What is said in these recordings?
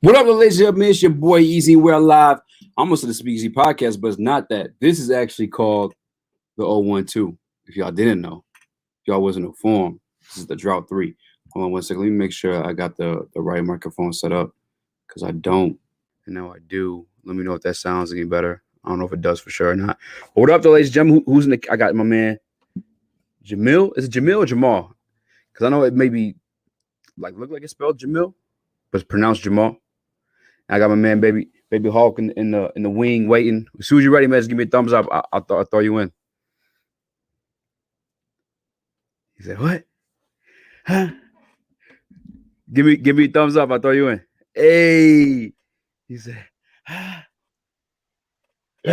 What up, ladies and gentlemen? It's your boy Easy. We're live. I'm almost to the Speak Easy podcast, but it's not that. This is actually called the Ole One-Two. If y'all didn't know, if y'all wasn't informed, this is the Drought 3. Hold on one second. Let me make sure I got the right microphone set up because I don't. And now I do. Let me know if that sounds any better. I don't know if it does for sure or not. But what up, ladies and gentlemen? Who's in the? I got my man Jamil. Is it Jamil or Jamal? Because I know it maybe look like it's spelled Jamil, but it's pronounced Jamal. I got my man, baby Hulk in the wing waiting. As soon as you're ready, man, just give me a thumbs up. I'll throw you in. He said, "What? Huh? Give me a thumbs up. I'll throw you in." Hey, he said, "Yeah,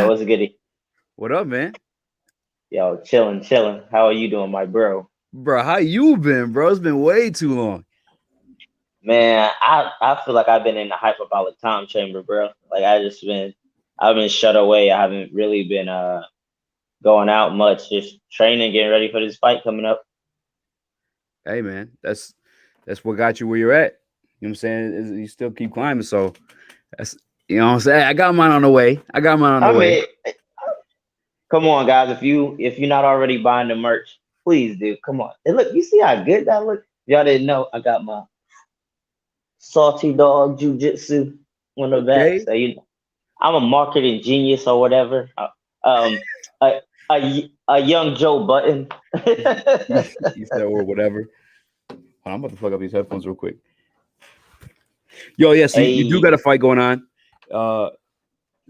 what's goody? What up, man? Yo, chilling. How are you doing, my bro? Bro, how you been, bro? It's been way too long. Man, I feel like I've been in the hyperbolic time chamber, bro. Like I've been shut away. I haven't really been going out much, just training, getting ready for this fight coming up. Hey, man, that's what got you where you're at. You know what I'm saying? You still keep climbing, so that's what I'm saying. I got mine on the way. Mean, come on, guys. If you're not already buying the merch, please do. Come on. And look, you see how good that look? Y'all didn't know I got my salty dog jiu-jitsu on the back. So I'm a marketing genius or whatever. A young Joe Button. You said or whatever. I'm about to plug up these headphones real quick. Yo, yeah, so you do got a fight going on.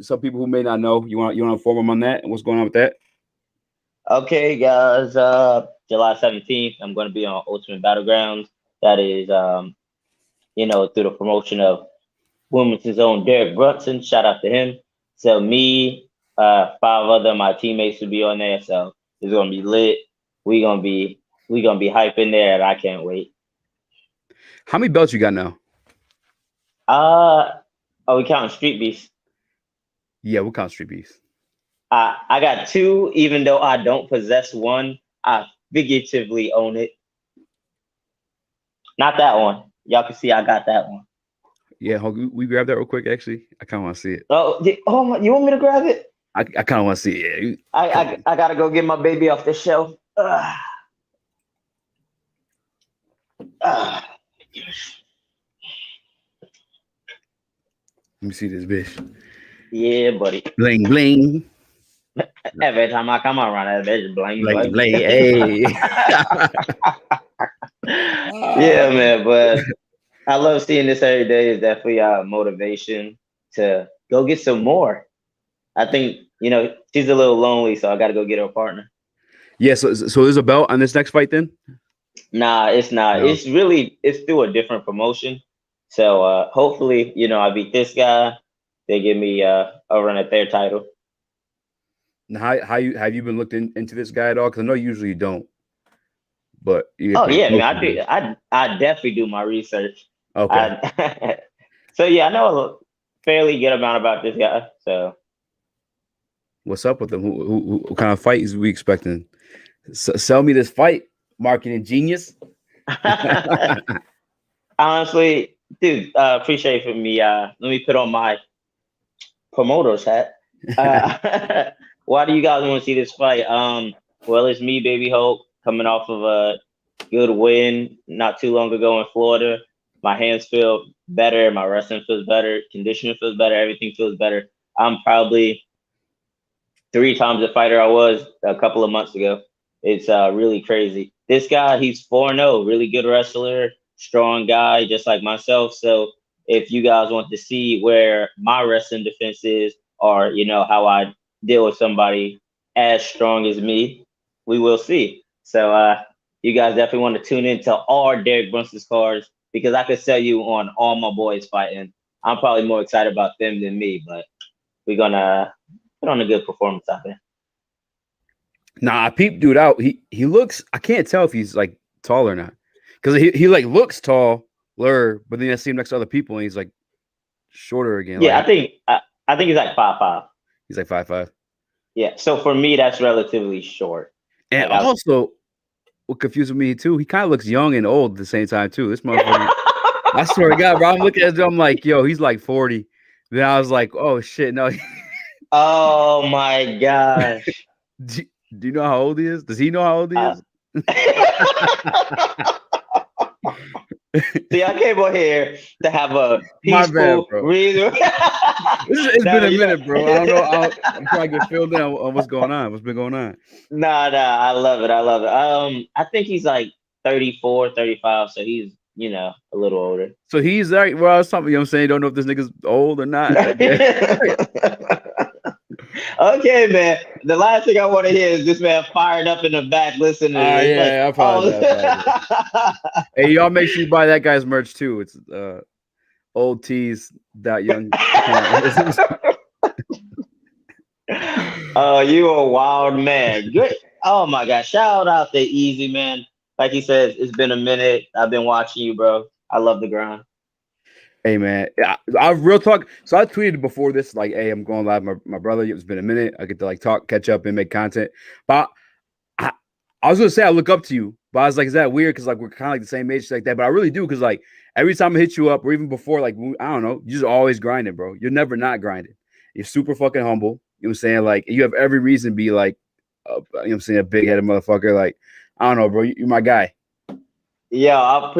Some people who may not know, you want to inform them on that and what's going on with that? Okay, guys. July 17th, I'm going to be on Ultimate Battlegrounds. That is, through the promotion of Wilmington's own Derek Brunson. Shout out to him. So me, 5 other of my teammates will be on there. So it's gonna be lit. We gonna be hyping there, and I can't wait. How many belts you got now? Are we counting Streetbeefs? Yeah, we'll count Streetbeefs. I got 2, even though I don't possess one. I figuratively own it. Not that one. Y'all can see I got that one. Yeah, we grab that real quick. Actually, I kind of want to see it. Oh, you want me to grab it? I kind of want to see it. Yeah. I gotta go get my baby off the shelf. Let me see this bitch. Yeah, buddy. Bling bling. Every time I come around, that bitch bling bling. Hey. Yeah, man. But I love seeing this every day. It's definitely motivation to go get some more. I think she's a little lonely, so I got to go get her a partner. Yeah. So there's a belt on this next fight then? Nah, it's not. No. It's through a different promotion. So hopefully, I beat this guy. They give me a run at their title. Now, how have you been looked into this guy at all? Because I know usually you don't. But man, I definitely do my research. Okay. So yeah, I know a fairly good amount about this guy. So what's up with him? What kind of fight is we expecting? Sell me this fight, marketing genius. Honestly, dude, appreciate it for me. Let me put on my promoter's hat. Why do you guys want to see this fight? Well, it's me, Baby Hulk, coming off of a good win not too long ago in Florida. My hands feel better. My wrestling feels better. Conditioning feels better. Everything feels better. I'm probably 3 times the fighter I was a couple of months ago. It's really crazy. This guy, he's 4-0, really good wrestler, strong guy, just like myself. So if you guys want to see where my wrestling defense is, or how I deal with somebody as strong as me, we will see. So you guys definitely want to tune in to all Derek Brunson's cards, because I could sell you on all my boys fighting. I'm probably more excited about them than me, but we're gonna put on a good performance out there. Nah, I peeped dude out. He looks. I can't tell if he's like tall or not, because he like looks taller, but then I see him next to other people and he's like shorter again. Yeah, I think he's like 5'5". He's like 5'5". Yeah, so for me that's relatively short. And like also, what confuses me too, he kind of looks young and old at the same time too. This motherfucker. I swear to God, bro. I'm looking at him. I'm like, yo, he's like 40. Then I was like, oh shit, no. Oh my gosh. do, do you know how old he is? Does he know how old he is? See, I came on here to have a My bad, peaceful bro. reason. It's been a minute, bro. I don't know. I'm trying to get filled in on what's going on. What's been going on? Nah, I love it. I love it. I think he's like 34, 35, so he's, a little older. So he's like, well, something, you know what I'm saying? Don't know if this nigga's old or not. Okay, man. The last thing I want to hear is this man fired up in the back listening. Yeah, I apologize. Hey, y'all make sure you buy that guy's merch too. It's old tees young. Oh, you a wild man. Good. Oh my God. Shout out to Eazy, man. Like he says, it's been a minute. I've been watching you, bro. I love the grind. Hey man, I real talk. So I tweeted before this, like, hey, I'm going live. My brother, it's been a minute. I get to like talk, catch up, and make content. But I was gonna say I look up to you, but I was like, is that weird? Because like we're kind of like the same age, like that. But I really do, because like every time I hit you up, or even before, like I don't know, you're just always grinding, bro. You're never not grinding. You're super fucking humble. You know what I'm saying? Like you have every reason to be like, you know what I'm saying, a big headed motherfucker. Like I don't know, bro. You're my guy. Yeah,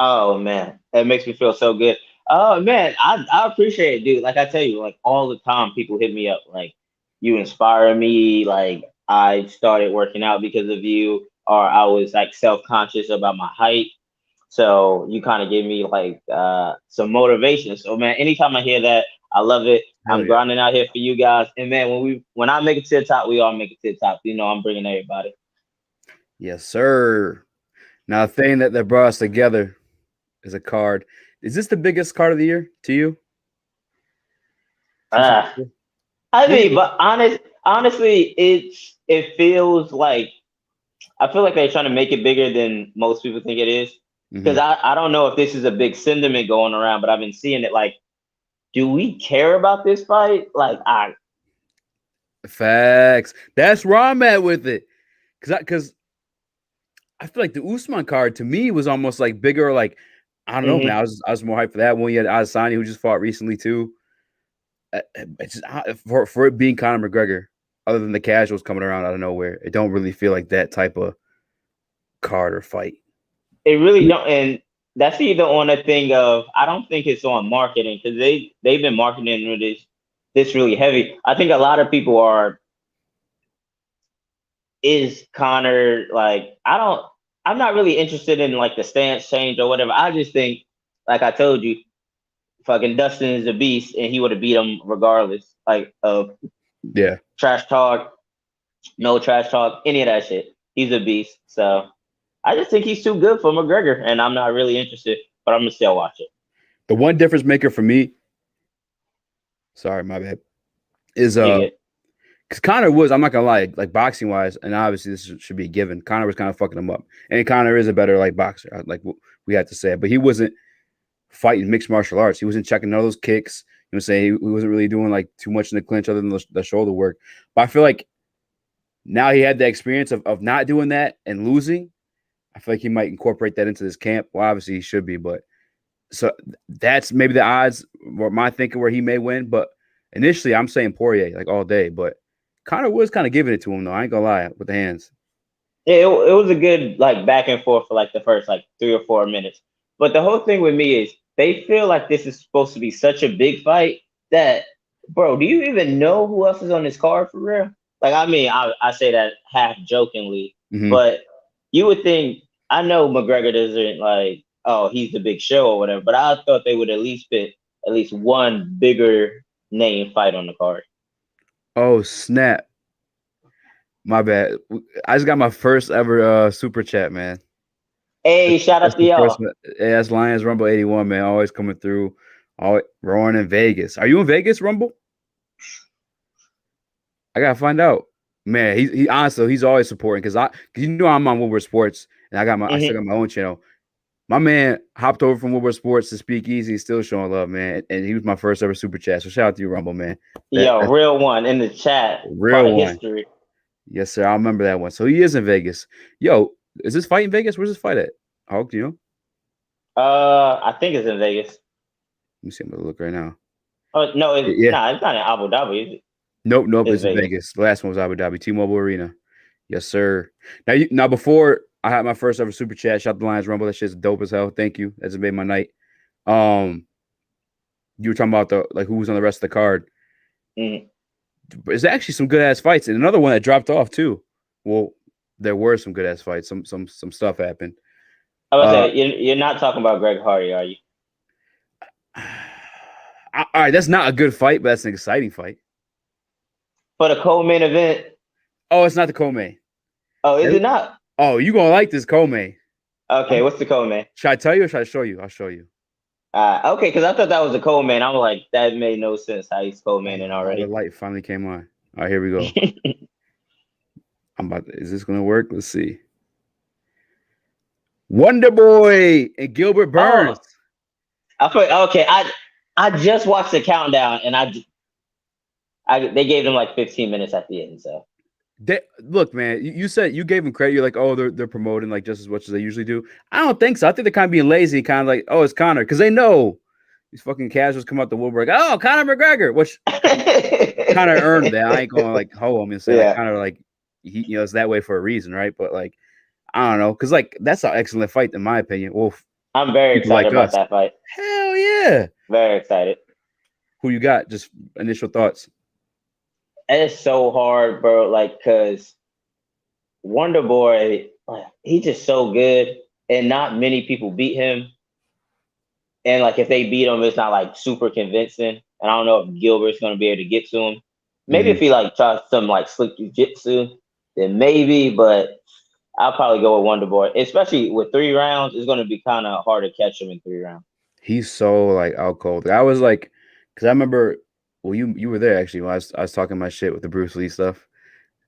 oh man, that makes me feel so good. Oh man, I appreciate it, dude. Like I tell you, like all the time people hit me up, like you inspire me, like I started working out because of you, or I was like self-conscious about my height. So you kind of give me like some motivation. So man, anytime I hear that, I love it. I'm grinding out here for you guys. And man, when I make it to the top, we all make it to the top. You know, I'm bringing everybody. Yes, sir. Now, the thing that brought us together is a card. Is this the biggest card of the year to you? I mean, but honestly, it feels like I feel like they're trying to make it bigger than most people think it is. Because I don't know if this is a big sentiment going around, but I've been seeing it like, do we care about this fight? Like, facts. That's where I'm at with it. Because I feel like the Usman card to me was almost like bigger. Like I don't know, man. I was more hyped for that one. You had Adesanya, who just fought recently too. It's just, for it being Conor McGregor, other than the casuals coming around out of nowhere, it don't really feel like that type of card or fight. It really don't, and that's either on a thing of I don't think it's on marketing because they've been marketing with this really heavy. I think a lot of people are. Is Conor like I'm not really interested in like the stance change or whatever. I just think, like I told you, fucking Dustin is a beast and he would have beat him regardless. Like of trash talk, no trash talk, any of that shit. He's a beast. So I just think he's too good for McGregor, and I'm not really interested, but I'm gonna still watch it. The one difference maker for me, sorry, my bad, is because Conor was, I'm not gonna lie, like boxing wise, and obviously this should be a given. Conor was kind of fucking him up, and Conor is a better like boxer, like we had to say it, but he wasn't fighting mixed martial arts. He wasn't checking all those kicks. You know, what I'm saying he wasn't really doing like too much in the clinch other than the shoulder work. But I feel like now he had the experience of not doing that and losing. I feel like he might incorporate that into this camp. Well, obviously he should be, but so that's maybe the odds or my thinking where he may win. But initially, I'm saying Poirier like all day, but Conor was kind of giving it to him though. I ain't gonna lie with the hands. Yeah, it was a good like back and forth for like the first like 3 or 4 minutes. But the whole thing with me is they feel like this is supposed to be such a big fight that, bro, do you even know who else is on this card for real? Like, I mean, I say that half jokingly, but you would think, I know McGregor doesn't like, oh, he's the big show or whatever, but I thought they would at least fit at least one bigger name fight on the card. Oh, snap. My bad. I just got my first ever super chat, man. Hey, shout out to y'all. That's Lions Rumble 81, man. Always coming through. Always roaring in Vegas. Are you in Vegas, Rumble? I gotta find out. Man, he honestly he's always supporting because you know I'm on Woodward Sports and I still got my own channel. My man hopped over from Woodward Sports to Speakeasy, still showing love, man. And he was my first ever super chat. So shout out to you, Rumble, man. Yo, real one in the chat. Real one. History. Yes, sir. I remember that one. So he is in Vegas. Yo, is this fight in Vegas? Where's this fight at? Hulk, do you know? I think it's in Vegas. Let me see. I'm gonna look right now. Oh no, Yeah. it's not in Abu Dhabi, is it? Nope. It's It's in Vegas. Vegas. The last one was Abu Dhabi, T-Mobile Arena. Yes, sir. Now before I had my first ever super chat, shout the Lions Rumble. That shit's dope as hell. Thank you. That just made my night. You were talking about who was on the rest of the card. Mm-hmm. There's actually some good ass fights, and another one that dropped off too. Well, there were some good ass fights. Some stuff happened. I was say you're not talking about Greg Hardy, are you? All right, that's not a good fight, but that's an exciting fight. For the co-main event. Oh, it's not the co-main. Oh, is it not? Oh, you gonna like this co-main. Okay, what's the co-main? Should I tell you or should I show you? I'll show you. Okay, because I thought that was the co-main. I'm like, that made no sense how he's co-maining already. The light finally came on. All right, here we go. Is this gonna work? Let's see. Wonder Boy and Gilbert Burns. Okay, I just watched the countdown and they gave them like 15 minutes at the end. So look, man, you said you gave them credit. You're like, oh, they're promoting like just as much as they usually do. I don't think so. I think they're kind of being lazy, kind of like, oh, it's Conor, because they know these fucking casuals come out the woodwork. Oh, Conor McGregor, which Conor earned that. I ain't going like ho him and say like Conor like he it's that way for a reason, right? But like I don't know, because like that's an excellent fight in my opinion. Well, I'm very excited about that fight. Hell yeah, very excited. Who you got? Just initial thoughts. It's so hard, bro. Like, cause Wonder Boy, he's just so good, and not many people beat him. And like, if they beat him, it's not like super convincing. And I don't know if Gilbert's gonna be able to get to him. Maybe if he like tries some like slick jiu-jitsu, then maybe. But I'll probably go with Wonder Boy, especially with 3 rounds. It's gonna be kind of hard to catch him in 3 rounds. He's so like out cold. I was like, because I remember. Well, you were there actually when I was talking my shit with the Bruce Lee stuff.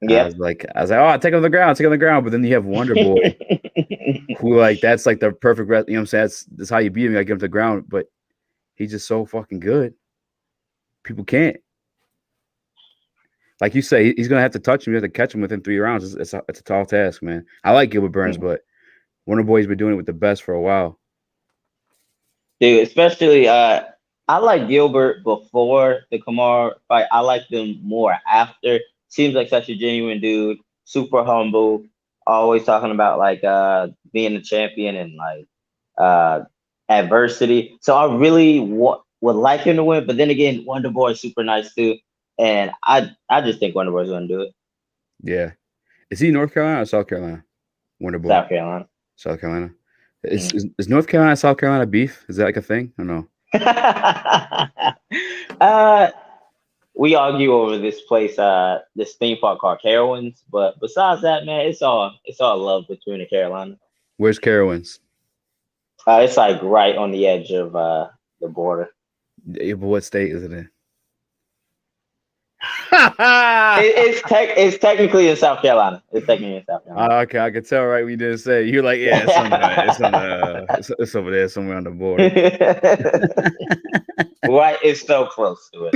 Yeah, I was like, oh, take on the ground. But then you have Wonder Boy, who like that's like the perfect. You know what I'm saying? That's how you beat him. I get him to the ground, but he's just so fucking good. People can't. Like you say, he's gonna have to touch him. You have to catch him within 3 rounds. It's a tall task, man. I like Gilbert Burns, but Wonder Boy's been doing it with the best for a while. Dude, especially I like Gilbert before the Kamaru fight. I like them more after. Seems like such a genuine dude, super humble, always talking about like being a champion and like adversity. So I really would like him to win, but then again, Wonder Boy is super nice too, and I just think Wonder Boy's gonna do it. Yeah, is he North Carolina or South Carolina? Wonder Boy. South Carolina. Is North Carolina South Carolina beef? Is that like a thing or no? We argue over this place, this theme park called Carowinds, but besides that, man, it's all love between the Carolina. Where's Carowinds? It's like right on the edge of the border. Yeah, but what state is it in? It's technically in South Carolina. Okay, I could tell right when you didn't say. You're like, yeah, it's over there somewhere on the border. Right, it's so close to it.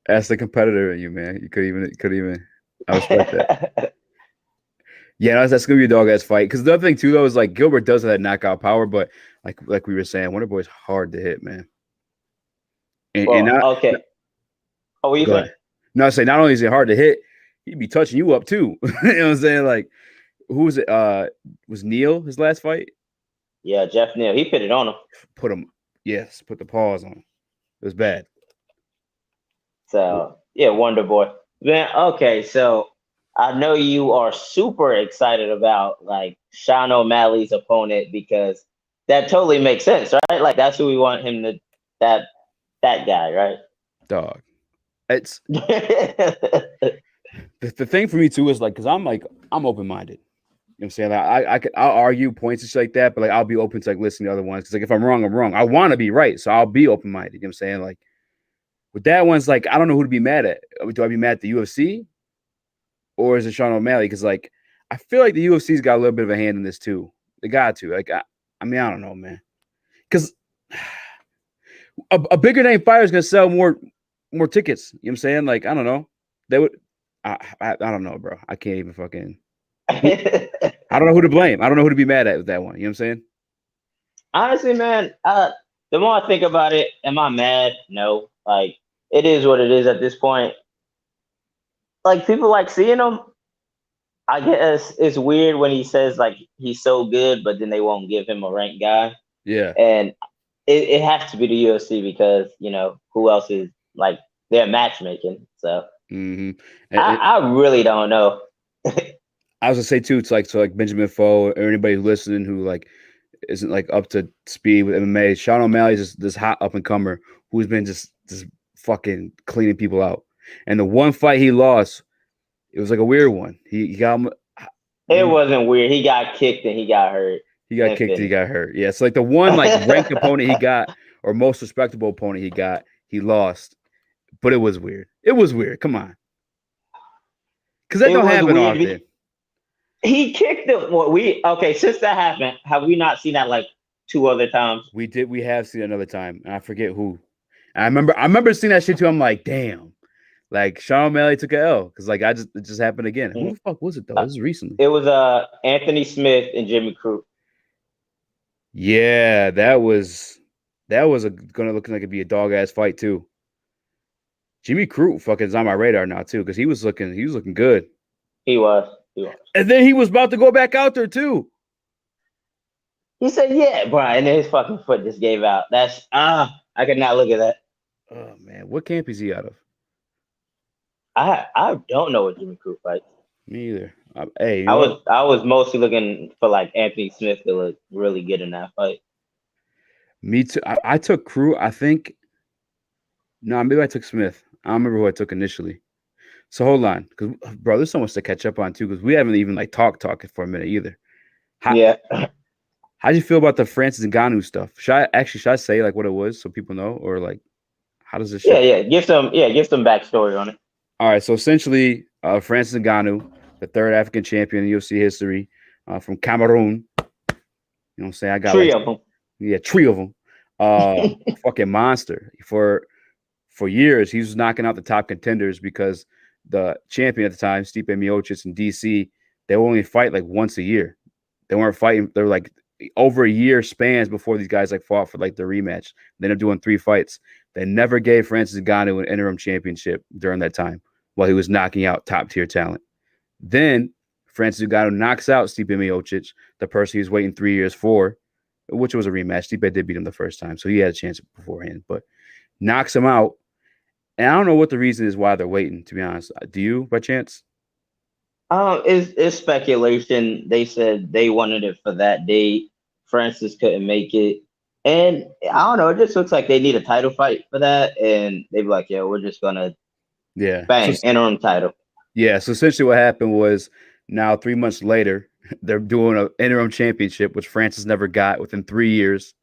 That's the competitor in you, man. You could even. I respect that. Yeah, that's gonna be a dog ass fight. Because the other thing too, though, is like Gilbert does have that knockout power, but like we were saying, Wonder Boy's hard to hit, man. Okay. Oh, what you saying? No, I say not only is it hard to hit, he'd be touching you up too. You know what I'm saying? Like, who was it? Was Neal his last fight? Yeah, Jeff Neal. He put it on him. Put the paws on him. It was bad. So yeah, Wonder Boy. Man, okay, so I know you are super excited about like Sean O'Malley's opponent because that totally makes sense, right? Like that's who we want him to that guy, right? Dog. It's the thing for me too is like because I'm open-minded. You know what I'm saying? Like I'll argue points and shit like that, but like I'll be open to like listening to other ones because like if I'm wrong, I'm wrong. I want to be right, so I'll be open-minded. You know what I'm saying? Like with that one's like I don't know who to be mad at. Do I be mad at the UFC or is it Sean O'Malley? Because like I feel like the UFC's got a little bit of a hand in this too. They got to. Like I mean I don't know, man. Because a bigger name fighter is gonna sell more tickets. You know what I'm saying? Like, I don't know. They would I don't know, bro. I can't even fucking I don't know who to blame. I don't know who to be mad at with that one. You know what I'm saying? Honestly, man, the more I think about it, am I mad? No. Like, it is what it is at this point. Like, people like seeing him. I guess it's weird when he says like he's so good, but then they won't give him a ranked guy. Yeah. And it has to be the UFC because, who else is like they're matchmaking. So I really don't know. I was gonna say too, it's like so like Benjamin Foe or anybody who's listening who like isn't like up to speed with MMA. Sean O'Malley's just this hot up and comer who's been just fucking cleaning people out. And the one fight he lost, it was like a weird one. He got him. It wasn't weird. He got kicked and he got hurt. He got kicked and he got hurt. Yeah, it's like the one like ranked opponent he got or most respectable opponent he got, he lost. But it was weird. It was weird. Come on. Because that don't happen often. He kicked him. Since that happened, have we not seen that like 2 other times? We did. We have seen another time, and I forget who. And I remember seeing that shit too. I'm like, damn. Like Sean O'Malley took an L because like it just happened again. Who the fuck was it though? This was recently. It was Anthony Smith and Jimmy Crute. Yeah, that was gonna look like it'd be a dog ass fight too. Jimmy Crute fucking is on my radar now too because he was looking good. He was. And then he was about to go back out there too. He said, "Yeah, bro," and then his fucking foot just gave out. That's I could not look at that. Oh man, what camp is he out of? I don't know what Jimmy Crute fights. Me either. Hey, I was mostly looking for like Anthony Smith to look really good in that fight. Me too. I took Crute. I think. No, maybe I took Smith. I don't remember who I took initially. So hold on, because bro, there's so much to catch up on too. Because we haven't even like talked for a minute either. How'd you feel about the Francis Ngannou stuff? Should I say like what it was so people know, or like how does this? Yeah. Give some backstory on it. All right, so essentially, Francis Ngannou, the third African champion in UFC history, from Cameroon. You know what I'm saying? I got three of them. Yeah, 3 of them. Fucking monster. For years, he was knocking out the top contenders because the champion at the time, Stipe Miocic in DC, they would only fight like once a year. They weren't fighting. They were like over a year spans before these guys like fought for like the rematch. They ended up doing 3 fights. They never gave Francis Ngannou an interim championship during that time while he was knocking out top tier talent. Then Francis Ngannou knocks out Stipe Miocic, the person he was waiting 3 years for, which was a rematch. Stipe did beat him the first time, so he had a chance beforehand, but knocks him out. And I don't know what the reason is why they're waiting, to be honest. Do you, by chance? It's speculation. They said they wanted it for that date. Francis couldn't make it. And I don't know. It just looks like they need a title fight for that. And they'd be like, yeah, we're just going to bang, interim title. Yeah, so essentially what happened was now 3 months later, they're doing an interim championship, which Francis never got within 3 years.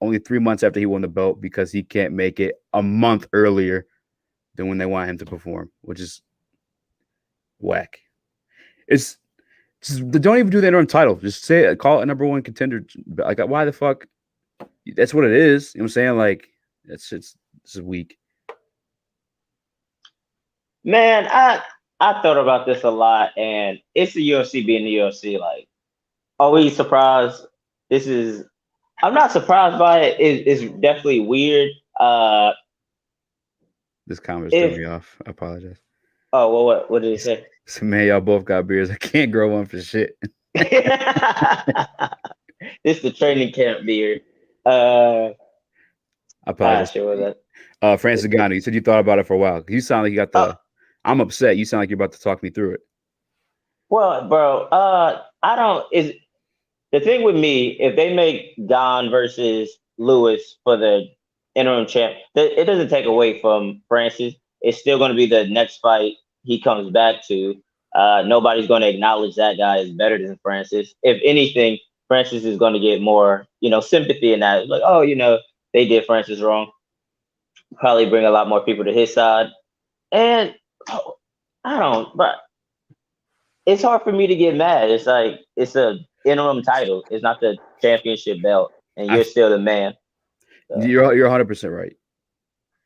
Only 3 months after he won the belt because he can't make it a month earlier than when they want him to perform, which is whack. It's just, don't even do the interim title. Just say it, call it a number 1 contender. Like, why the fuck? That's what it is. You know what I'm saying? Like, it's weak. Man, I thought about this a lot, and it's the UFC being the UFC. Like, are we surprised? I'm not surprised by it. It's definitely weird. This comment threw me off. I apologize. Oh, well, what did he say? So, man, y'all both got beards. I can't grow one for shit. It's the training camp beard. I apologize. Francis Ngannou, you said you thought about it for a while. You sound like you got the. I'm upset. You sound like you're about to talk me through it. Well, bro, I don't. The thing with me, if they make Gane versus Lewis for the interim champ, it doesn't take away from Francis. It's still going to be the next fight he comes back to. Nobody's going to acknowledge that guy is better than Francis. If anything, Francis is going to get more, sympathy in that. Like, oh, they did Francis wrong. Probably bring a lot more people to his side. And but it's hard for me to get mad. It's like, it's a interim title. It's not the championship belt, and you're still the man. So. You're 100% right.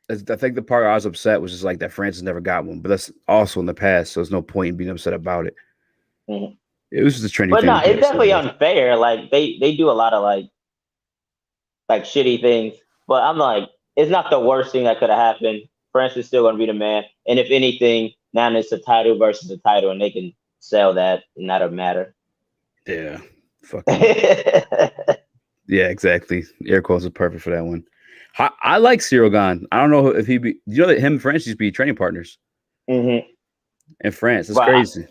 I think the part I was upset was just like that Francis never got one, but that's also in the past, so there's no point in being upset about it. Mm-hmm. It was just a training. But no, it's definitely unfair. Like they do a lot of like like shitty things. But I'm like, it's not the worst thing that could have happened. Francis is still gonna be the man. And if anything, now it's a title versus a title, and they can sell that, and that'll matter. Yeah. Fucking. Yeah, exactly. Air quotes are perfect for that one. I like Cyril Gane. I don't know if he be. You know that him and Francis be training partners in France. That's crazy.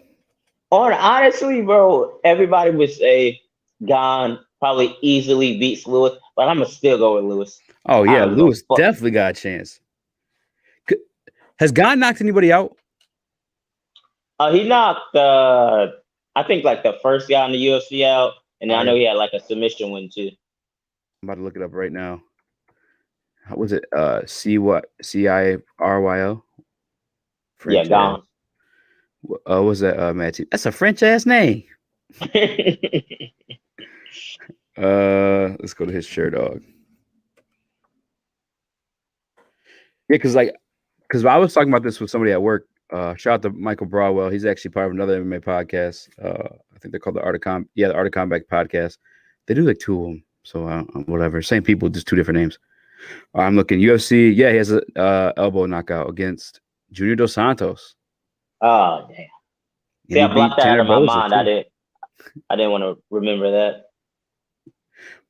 Honestly, bro, everybody would say Gane probably easily beats Lewis, but I'm gonna still go with Lewis. Oh yeah, Lewis definitely got a chance. Has Gane knocked anybody out? He knocked I think like the first guy in the UFC out, and I know he had like a submission win too. I'm about to look it up right now. How was it? CIRYO? Yeah, Gane. What was that, Matthew? That's a French ass name. Let's go to his shirt, dog. Yeah, because I was talking about this with somebody at work. Shout out to Michael Brawwell. He's actually part of another MMA podcast. I think they're called the Art of Combat podcast. They do like two of them. So whatever. Same people, just two different names. I'm looking UFC. Yeah, he has a elbow knockout against Junior Dos Santos. Oh damn! See, I blocked that out of my mind. I didn't want to remember that.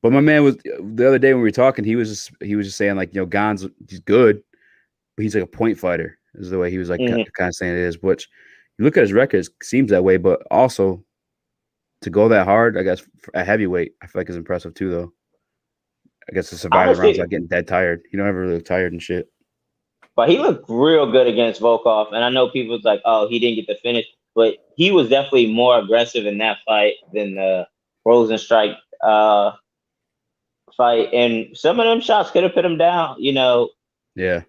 But my man was the other day when we were talking. He was just saying like, you know, Gane's he's good, but he's like a point fighter. Is the way he was like kind of saying it is. Which you look at his records, seems that way, but also to go that hard, I guess at heavyweight, I feel like is impressive too, though. I guess to survive the rounds without getting dead tired. You don't ever really look tired and shit. But he looked real good against Volkov, and I know people's like, oh, he didn't get the finish, but he was definitely more aggressive in that fight than the Rosenstrike fight, and some of them shots could have put him down. You know. Yeah.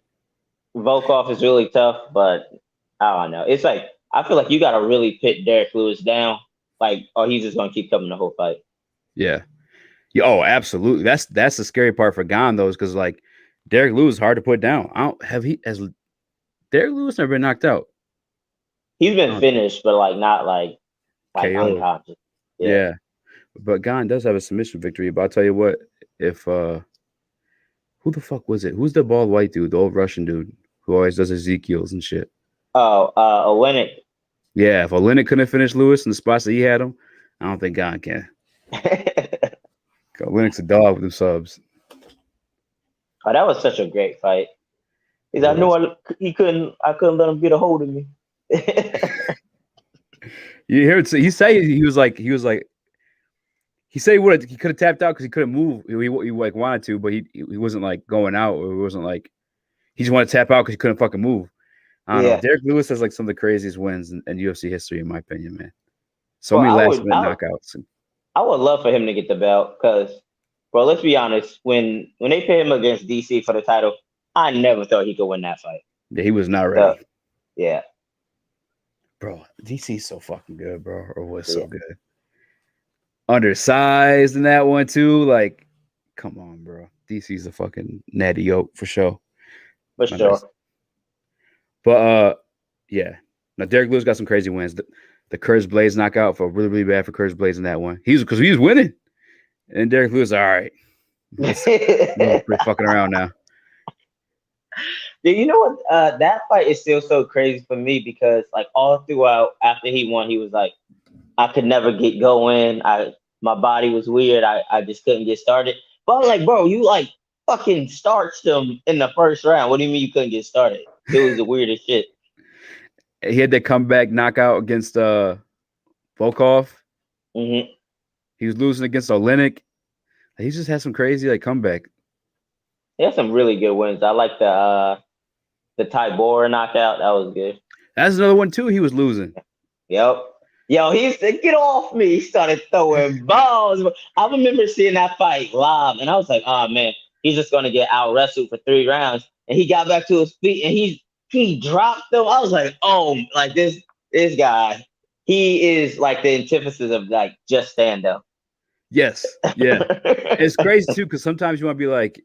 Volkov is really tough, but I don't know. It's like I feel like you got to really pit Derek Lewis down, like, or he's just gonna keep coming the whole fight. Yeah. Oh, absolutely. That's the scary part for Gane though, is because like Derek Lewis is hard to put down. Has Derek Lewis never been knocked out? He's been finished, but like not like unconscious. Yeah. But Gane does have a submission victory. But I'll tell you what, if who the fuck was it? Who's the bald white dude, the old Russian dude who always does Ezekiel's and shit? Oh, Olenek. Yeah, if Olenek couldn't finish Lewis in the spots that he had him, I don't think Gane can. Olenek's a dog with them subs. Oh, that was such a great fight. I knew I couldn't let him get a hold of me. You hear it? He said he could have tapped out because he couldn't move. He like wanted to, but he wasn't like going out, or he wasn't like he just wanted to tap out because he couldn't fucking move. I don't know. Derek Lewis has like some of the craziest wins in UFC history, in my opinion, man. So many last minute knockouts. I would love for him to get the belt because, bro, let's be honest. When they pit him against DC for the title, I never thought he could win that fight. Yeah, he was not ready. Yeah. Bro, DC's so fucking good, bro. Or was so good. Undersized in that one too. Like, come on, bro. DC's a fucking natty yoke for sure. For sure. But yeah. Now Derek Lewis got some crazy wins. The Curtis Blades knockout felt really, really bad for Curtis Blades in that one. Because he was winning. And Derek Lewis, all right. We're fucking around now. Dude, you know what? That fight is still so crazy for me because like all throughout after he won, he was like, I could never get going. My body was weird. I just couldn't get started. But I'm like, bro, you like fucking starched him in the first round. What do you mean you couldn't get started? It was the weirdest shit. He had that comeback knockout against Volkov. Mm-hmm. He was losing against Olenek. He just had some crazy like comeback. He had some really good wins. I like the Tybora knockout. That was good. That's another one too. He was losing. Yep. Yo, he used to get off me. He started throwing balls. I remember seeing that fight live, and I was like, oh man, he's just gonna get out wrestled for 3 rounds. And he got back to his feet and he dropped them. I was like, oh, like this guy, he is like the antithesis of like just stand up. Yes. Yeah. It's crazy too, because sometimes you want to be like,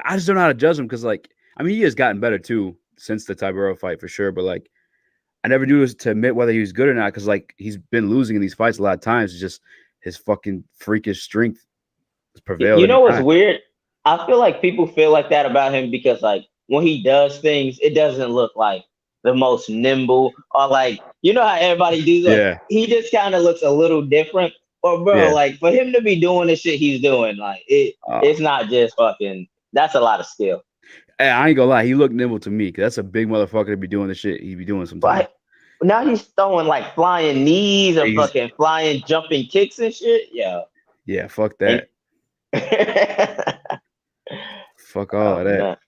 I just don't know how to judge him because like, I mean, he has gotten better too since the Tybura fight for sure, but like I never knew to admit whether he was good or not because like he's been losing in these fights a lot of times. It's just his fucking freakish strength has prevailed. You know what's weird? I feel like people feel like that about him because like when he does things, it doesn't look like the most nimble or like how everybody does. Like Yeah, he just kind of looks a little different. Or bro, yeah. like for him to be doing the shit he's doing, like it's not just fucking. That's a lot of skill. Hey, I ain't gonna lie, he looked nimble to me. 'Cause that's a big motherfucker to be doing the shit he be doing sometimes. But now he's throwing like flying knees and He's, fucking flying jumping kicks and shit. Yeah. yeah, fuck And that. Fuck all of oh, that.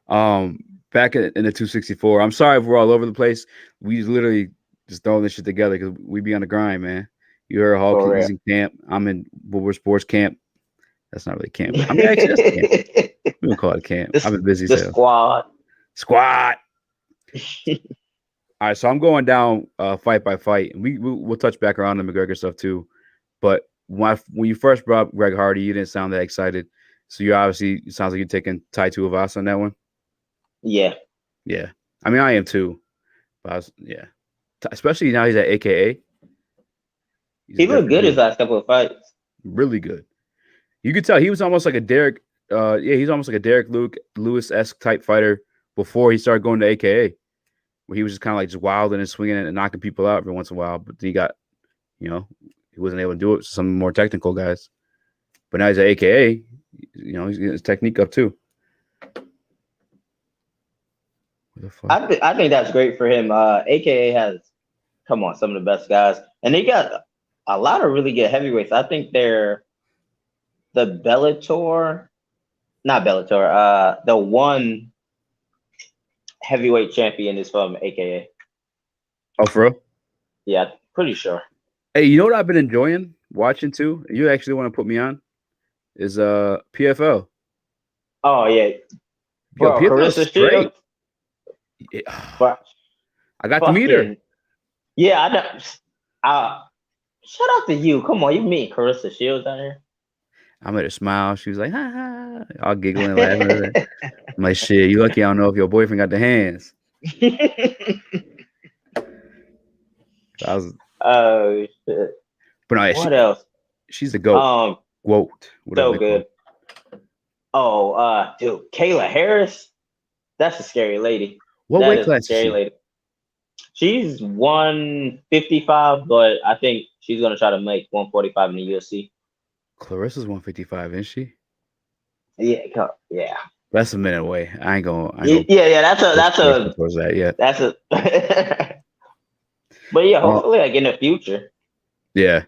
man. Back in the 264. I'm sorry if we're all over the place. We literally just throwing this shit together because we be on the grind, man. You heard Hulk Eazy camp. I'm in Woodward Sports camp. That's not really camp. I mean, actually, that's camp. We don't call it camp. I've been busy. The squad. Squad. All right, so I'm going down fight by fight, and we'll touch back around the McGregor stuff too. But when you first brought up Greg Hardy, you didn't sound that excited. So you obviously, it sounds like you're taking Tai Tuivasa on that one. Yeah. Yeah. I mean, I am too. But yeah. Especially now he's at AKA. He looked good his last couple of fights. Really good. You could tell he was almost like a Derek. He's almost like a Derek Lewis-esque type fighter before he started going to AKA, where he was just kind of like just wilding and swinging and knocking people out every once in a while. But he got, he wasn't able to do it. Some more technical guys. But now he's at AKA. He's getting his technique up too. I think that's great for him. AKA has, some of the best guys, and they got a lot of really good heavyweights. I think they're the the one heavyweight champion is from AKA. Oh, for real? Yeah, pretty sure. Hey, you know what I've been enjoying watching too? You actually want to put me on? Is PFL. Oh yeah. Bro, Carissa Shields. Yeah. I got to meet her. Yeah, I know. Shout out to you. Come on, you meet Carissa Shields out here. I made her smile. She was like, ha ha. All giggling, laughing. I'm like, shit, you lucky I don't know if your boyfriend got the hands. Oh shit. But no, what else? She's the GOAT. GOAT. So good. Oh, dude, Kayla Harris. That's a scary lady. What weight class is she? Lady. She's 155, but I think she's gonna try to make 145 in the UFC. Clarissa's 155, isn't she? Yeah. That's a minute away. I ain't gonna. Yeah. That's a. Towards that, yeah. That's a. But yeah, hopefully, like in the future. Yeah.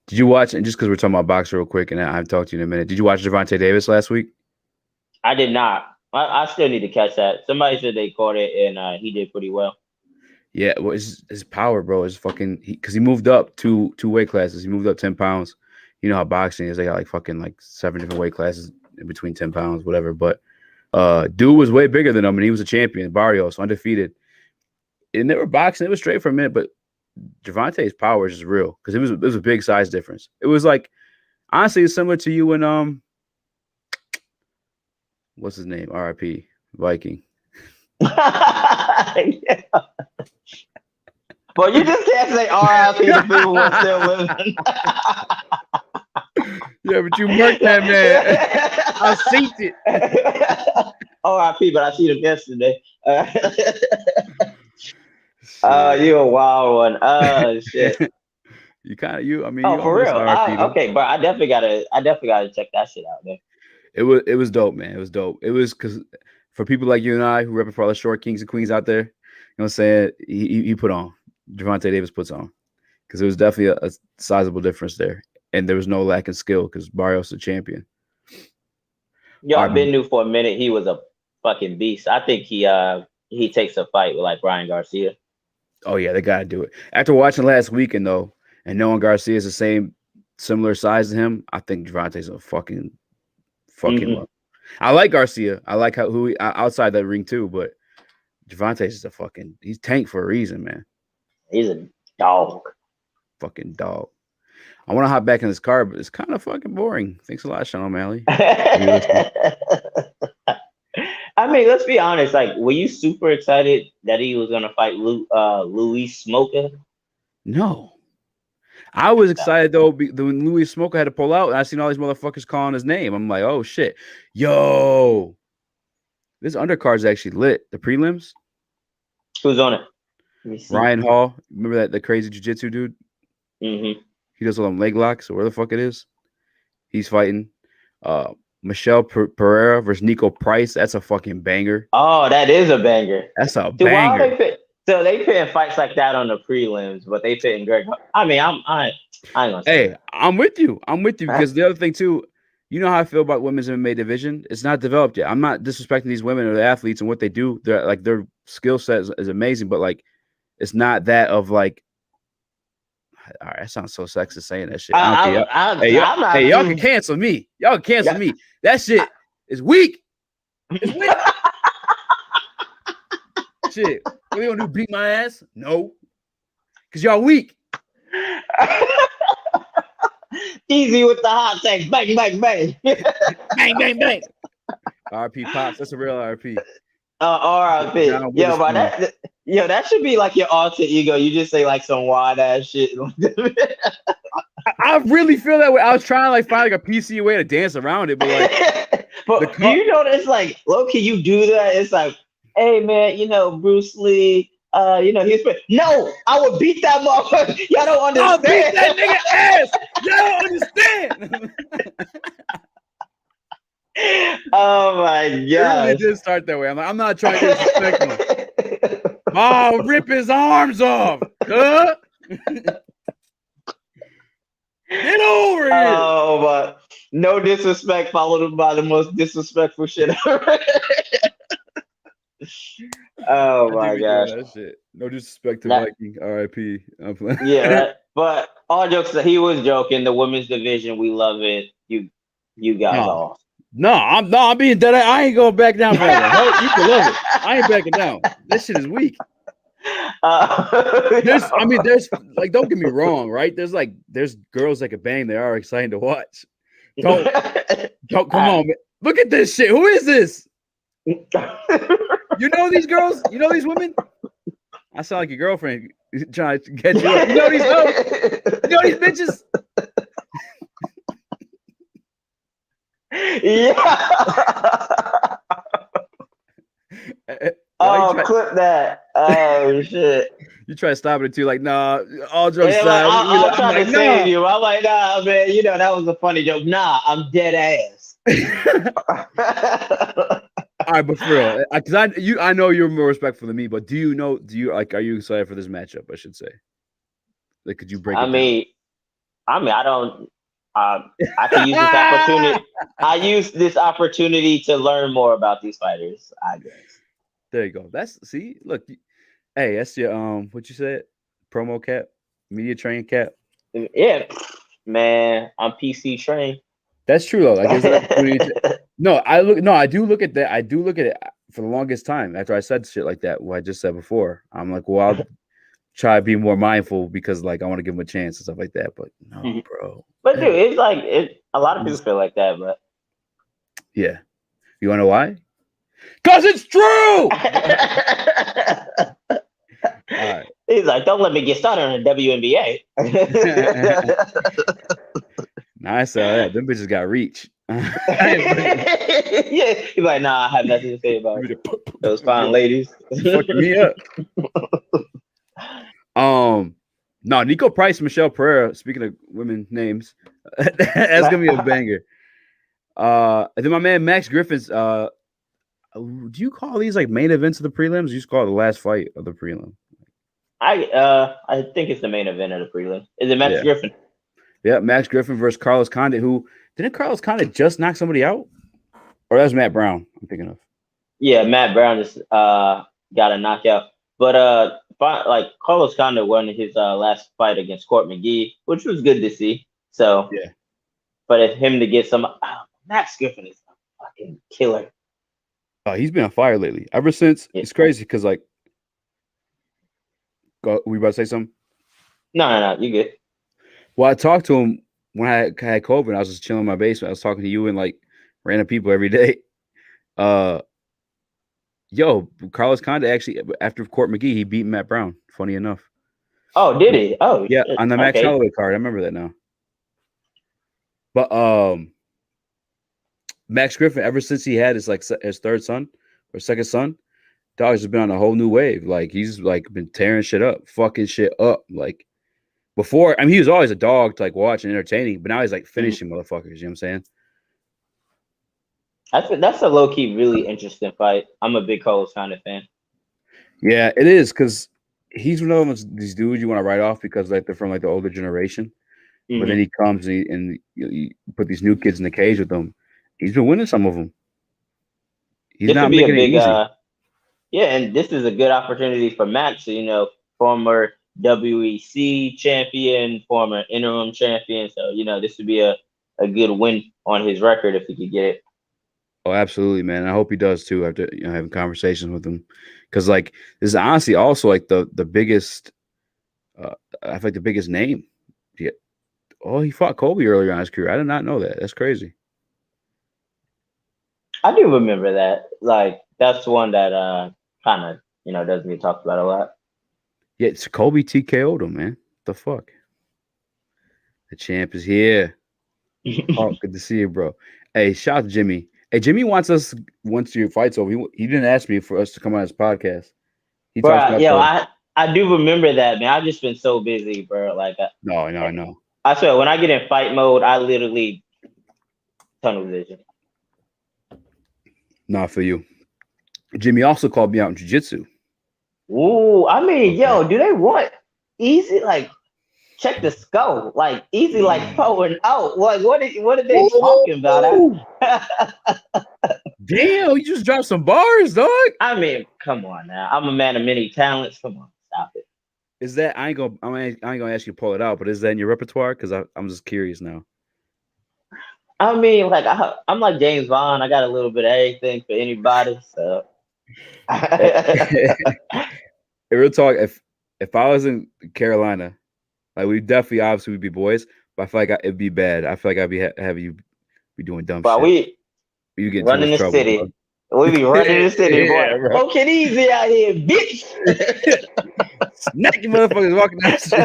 Did you watch? And just because we're talking about boxing real quick, and I've talked to you in a minute. Did you watch Gervonta Davis last week? I did not. I still need to catch that. Somebody said they caught it, and he did pretty well. Yeah, well, his power, bro, is fucking. Because he moved up two weight classes. He moved up 10 pounds. You know how boxing is. They got like 7 different weight classes in between 10 pounds, whatever. But dude was way bigger than him, and he was a champion. Barrios, undefeated. And they were boxing. It was straight for a minute, but Gervonta's power is just real because it was a big size difference. It was like, honestly, it's similar to you and what's his name? RIP Viking. Yeah. Well, you just can't say RIP to people who are still living. Yeah, but you murked that man. I seen it. RIP, but I seen him yesterday. You a wild one. Oh shit. I mean, oh, for real. Okay, but I definitely gotta check that shit out, man. It was dope, man. It was dope. It was because for people like you and I who repping for all the short kings and queens out there, you know what I'm saying? He put on. Gervonta Davis puts on. Because it was definitely a sizable difference there. And there was no lack in skill because Barrios is a champion. Yo, I've been new for a minute. He was a fucking beast. I think he takes a fight with like Brian Garcia. Oh yeah, they gotta do it. After watching last weekend though, and knowing Garcia is similar size to him, I think Gervonta's a fucking love. I like Garcia. I like who outside that ring too, but Gervonta's just he's tank for a reason, man. He's a dog. Fucking dog. I want to hop back in this car, but it's kind of fucking boring. Thanks a lot, Sean O'Malley. I mean, let's be honest. Like, were you super excited that he was gonna fight Luis Smoker? No, I was excited though when Louis Smoker had to pull out, and I seen all these motherfuckers calling his name. I'm like, oh shit, yo, this undercard's actually lit. The prelims. Who's on it? Let me see. Ryan Hall, remember that the crazy jiu-jitsu dude? Mm-hmm. He does all them leg locks or where the fuck it is. He's fighting. Michelle Pereira versus Nico Price. That's a fucking banger. Oh, that is a banger. That's a Dude, why banger. so they putting fights like that on the prelims, but they putting Greg. I mean, I ain't gonna say Hey, that. I'm with you. Because the other thing too, you know how I feel about women's MMA division. It's not developed yet. I'm not disrespecting these women or the athletes and what they do. They're like their skill set is amazing, but like it's not that of like. All right, that sounds so sexist saying that shit. Y'all can cancel me. Y'all can cancel me. That shit is weak. It's weak. Shit. What you gonna do? Beat my ass? No. Because y'all weak. Easy with the hot takes. Bang, bang, bang. Bang, bang, bang. RP Pops. That's a real RP. RP. Yo, but that should be like your alter ego. You just say like some wild ass shit. I really feel that way. I was trying to like find like a PC way to dance around it, but like but do you notice like low-key you do that? It's like, hey man, Bruce Lee, he's no, I would beat that motherfucker. Y'all don't understand. I'll beat that nigga ass. Y'all don't understand. Oh my god. It did start that way. I'm like, I'm not trying to disrespect him. I'll rip his arms off. Huh? Get over here. Oh, but no disrespect followed by the most disrespectful shit ever. Oh my gosh. That shit. No disrespect to Viking. RIP. Yeah, right. But all jokes aside, he was joking. The women's division, we love it. You guys all. No, I'm being dead. I ain't going back down for that. You can love it. I ain't backing down. That shit is weak. There's like, don't get me wrong, right? There's girls that can bang. They are exciting to watch. Don't come on, man. Look at this shit. Who is this? You know these girls? You know these women? I sound like your girlfriend trying to get you up. You know these girls? You know these bitches? Yeah. Clip that. Oh shit. You try to stop it too, like, nah, all jokes aside. I'm trying to save you. I'm like, nah, man, that was a funny joke. Nah, I'm dead ass. All right, but for real, because I know you're more respectful than me, but are you excited for this matchup? I should say, like, could you break it down? I don't. I can use this opportunity. I use this opportunity to learn more about these fighters, I guess. There you go. Look, hey, that's your what you said? Promo cap, media train cap. Yeah, man, I'm PC trained. That's true though. Like, I do look at that. I do look at it for the longest time after I said shit like that. What I just said before, I'm like, well, I'll try to be more mindful because like I want to give him a chance and stuff like that. But no, bro. But dude, it's like a lot of people feel like that, but yeah, you want to know why? Because it's true. All right. He's like, don't let me get started on the WNBA. Nah, I saw that. Them bitches got reach. Yeah, he's like, nah, I have nothing to say about it. Those fine ladies. Fucking me up. No, Nico Price, Michelle Pereira. Speaking of women names, that's gonna be a banger. And then my man Max Griffin's. Do you call these like main events of the prelims? Or you just call it the last fight of the prelim? I think it's the main event of the prelim. Is it Max Griffin? Yeah, Max Griffin versus Carlos Condit. Who didn't Carlos Condit just knock somebody out? Or that was Matt Brown? I'm thinking of. Yeah, Matt Brown just got a knockout. But like Carlos Condit won his last fight against Court McGee, which was good to see. So yeah, but if him to get Max Griffin is a fucking killer. He's been on fire lately. Ever since it's crazy because like, we about to say something? No, you good. Well, I talked to him when I had COVID. I was just chilling in my basement. I was talking to you and like random people every day. Carlos Condit actually after Court McGee, he beat Matt Brown. Funny enough. Oh, did he? Oh, Yeah, shit. on the Max Okay. Holloway card. I remember that now. But Max Griffin, ever since he had his third son or second son, dog's just been on a whole new wave. Like he's like been tearing shit up, fucking shit up. Like before, I mean, he was always a dog to like watch and entertaining, but now he's like finishing motherfuckers. You know what I'm saying? That's a low key, really interesting fight. I'm a big Coles kind of fan. Yeah, it is because he's one of these dudes you want to write off because like they're from like the older generation. But then he comes and you put these new kids in the cage with him. He's been winning some of them. He's This not would be a making big, it easy. yeah, and this is a good opportunity for Max. You know, former WEC champion, former interim champion. So this would be a good win on his record if he could get it. Oh, absolutely, man. I hope he does too after having conversations with him. Because like this is honestly also like the biggest I think the biggest name. Yeah. Oh, he fought Kobe earlier on his career. I did not know that. That's crazy. I do remember that. Like that's one that kind of doesn't get talked about a lot. Yeah, it's Kobe TKO'd him, man. What the fuck? The champ is here. Oh, good to see you, bro. Hey, shout out to Jimmy. Hey, Jimmy wants once your fight's over. He didn't ask me for us to come on his podcast. He talks about I do remember that, man. I've just been so busy, bro. Like, no, I know. I swear, when I get in fight mode, I literally tunnel vision. Not for you. Jimmy also called me out in jiu-jitsu. Ooh, I mean, yo, do they want Easy? Like, check the skull. Like, Easy, like, pulling out. Like, what are they talking about? Damn, you just dropped some bars, dog. I mean, come on now. I'm a man of many talents. Come on, stop it. Is that I ain't gonna ask you to pull it out, but is that in your repertoire? Because I'm just curious now. I mean, like I'm like James Bond. I got a little bit of everything for anybody. So, real talk. If I was in Carolina, like we definitely obviously would be boys, but I feel like it'd be bad. I feel like I'd be having you be doing dumb shit. You get running the city. Bro. We be running the city, boy. Right. Hulk Eazy out here, bitch. Smack you motherfuckers walking down the street.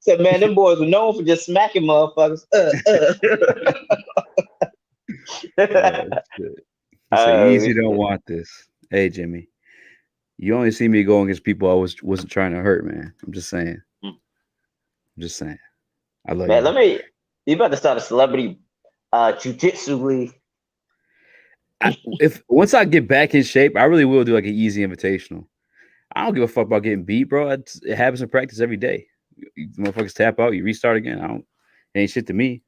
So man, them boys were known for just smacking motherfuckers. Easy don't want this. Hey Jimmy, you only see me going against people I wasn't trying to hurt, man. I'm just saying. I love you. You about to start a celebrity jiu-jitsu league. If once I get back in shape, I really will do like an easy invitational. I don't give a fuck about getting beat, bro. It happens in practice every day. You motherfuckers tap out, you restart again. It ain't shit to me.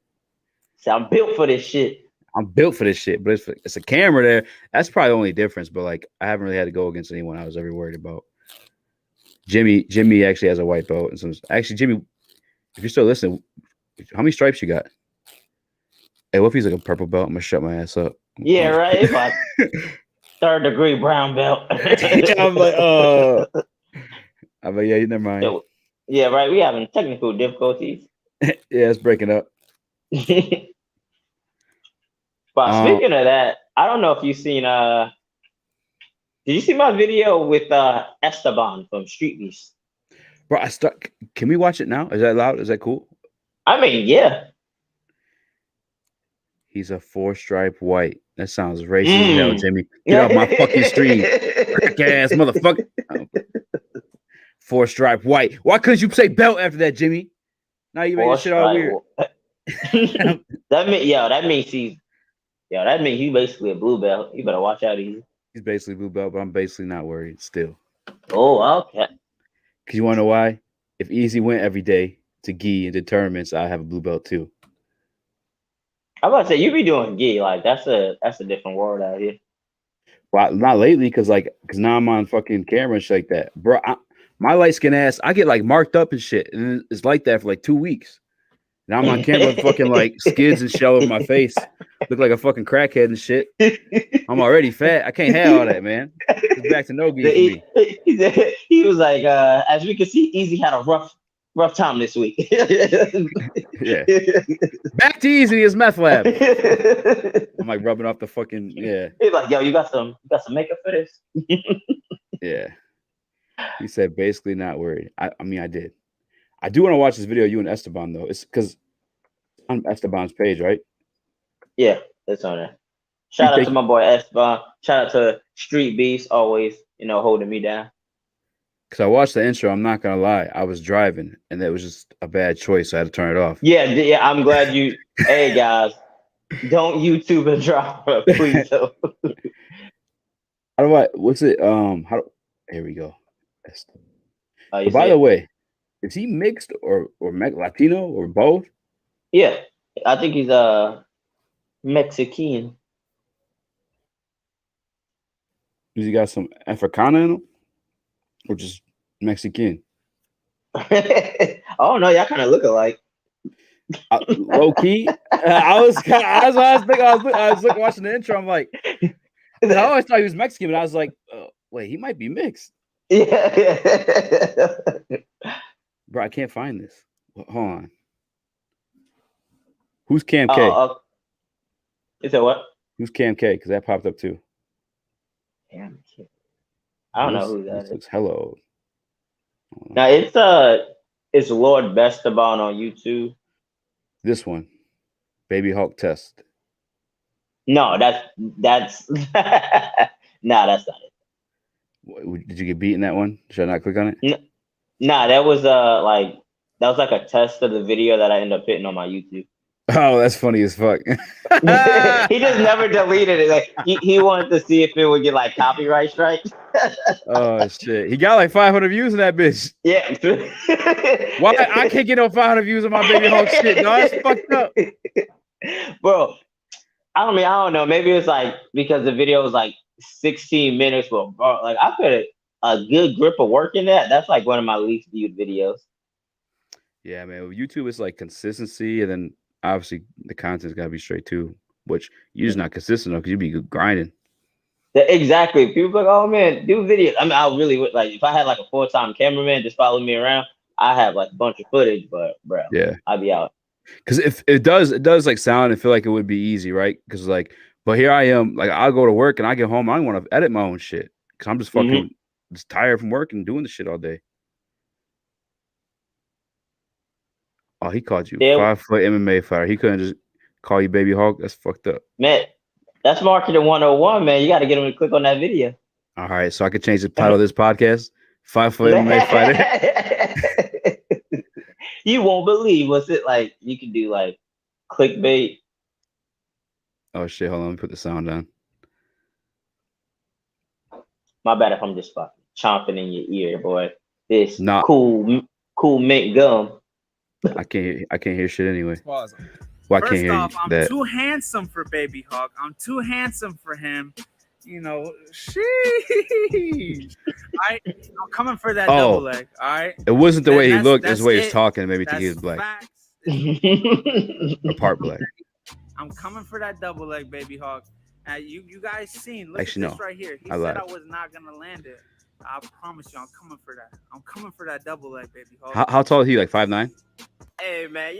So I'm built for this shit. I'm built for this shit, but it's a camera there. That's probably the only difference. But like, I haven't really had to go against anyone I was ever worried about. Jimmy actually has a white belt, and actually, Jimmy, if you're still listening, how many stripes you got? Hey, what if he's like a purple belt? I'm gonna shut my ass up. Yeah, right. It's like 3rd degree brown belt. I'm like, yeah, never mind. Yeah, right. We having technical difficulties. Yeah, it's breaking up. But speaking of that, I don't know if you've seen did you see my video with Esteban from Streetbeefs? Bro, can we watch it now? Is that loud? Is that cool? I mean, yeah. He's a 4-stripe white. That sounds racist now, Jimmy. Get off my fucking street. Crack ass motherfucker. 4-stripe white. Why couldn't you say belt after that, Jimmy? Now you make shit all weird. That means he's basically a blue belt. You better watch out, Easy. He's basically blue belt, but I'm basically not worried still. Oh, okay. Because you want to know why? If Easy went every day to gi and did tournaments, I have a blue belt too. I'm about to say you be doing gi, like that's a different world out here. Well, not lately, because now I'm on fucking camera and shit like that, bro. My light skin ass, I get like marked up and shit, and it's like that for like 2 weeks. Now I'm on camera with fucking like skids and shell over my face, look like a fucking crackhead and shit. I'm already fat. I can't have all that, man. It's back to no gi for me. He was like, as we can see, Easy had a rough time this week. Yeah. Back to Easy as meth lab. I'm like rubbing off the fucking He's like, yo, you got some makeup for this? Yeah. He said basically not worried. I mean, I did. I do want to watch this video of you and Esteban though. It's because on Esteban's page, right? Yeah, it's on there. You Shout out to think my boy Esteban. Shout out to Streetbeefs, always, holding me down. because I watched the intro, I'm not gonna lie, I was driving and that was just a bad choice. So I had to turn it off. Yeah, I'm glad you. Hey guys, don't YouTube and drop, please. How do I? What's it? Here we go. Oh, By the way, is he mixed or Latino or both? Yeah, I think he's Mexican. Does he got some Africana in him, or just Mexican? Oh no, y'all kind of look alike. Low key, I was watching the intro. I'm like, I always thought he was Mexican, but I was like, wait, he might be mixed. Yeah. Bro, I can't find this. Hold on. Who's Cam K? Is that what? Who's Cam K? Because that popped up too. Cam K. I don't know who that is. Looks hello. Now it's Lord Bestaban on YouTube. This one, Baby Hulk test. No, that's nah, that's not it. Did you get beat in that one? Should I not click on it? Nah, that was like a test of the video that I ended up hitting on my YouTube. Oh, that's funny as fuck. He just never deleted it. Like he wanted to see if it would get like copyright strikes. Oh shit! He got like 500 views in that bitch. Yeah. Why I can't get no 500 views on my Baby Hulk shit? No, that's fucked up, bro. I don't know. Maybe it's like because the video was like 16 minutes, but bro, like I put a good grip of work in that. That's like one of my least viewed videos. Yeah, man. With YouTube, it's like consistency, and then obviously the content's gotta be straight too. Which you're just not consistent because you be grinding. Exactly. People like, oh man, do videos. I mean, I really would like if I had like a full-time cameraman just following me around. I have like a bunch of footage, but bro, yeah, I'd be out. Because if it does like sound and feel like it would be easy, right? Because like, but here I am, like I'll go to work and I get home, I don't want to edit my own shit because I'm just fucking just tired from work and doing the shit all day. Oh, he called you 5-foot MMA fighter. He couldn't just call you Baby Hulk. That's fucked up, man. That's marketing 101, man. You got to get him to click on that video. All right, so I could change the title of this podcast: 5-foot MMA fighter. You won't believe what's it like. You can do like clickbait. Oh shit! Hold on, let me put the sound down. My bad if I'm just fucking chomping in your ear, boy. This cool mint gum. I can't hear shit anyway. Pause. Well, First I can't hear off, I'm that. too handsome for Baby Hulk. I'm too handsome for him. Sheesh. I'm coming for that double leg. All right. It wasn't the way he looked; it's the way he was talking. Maybe think he was black. Or part black. I'm coming for that double leg, Baby Hulk. You guys seen? Look Actually, at this right here. He said I was not gonna land it. I promise you, I'm coming for that. I'm coming for that double leg, Baby Hulk. How tall is he? Like 5'9"? Hey man,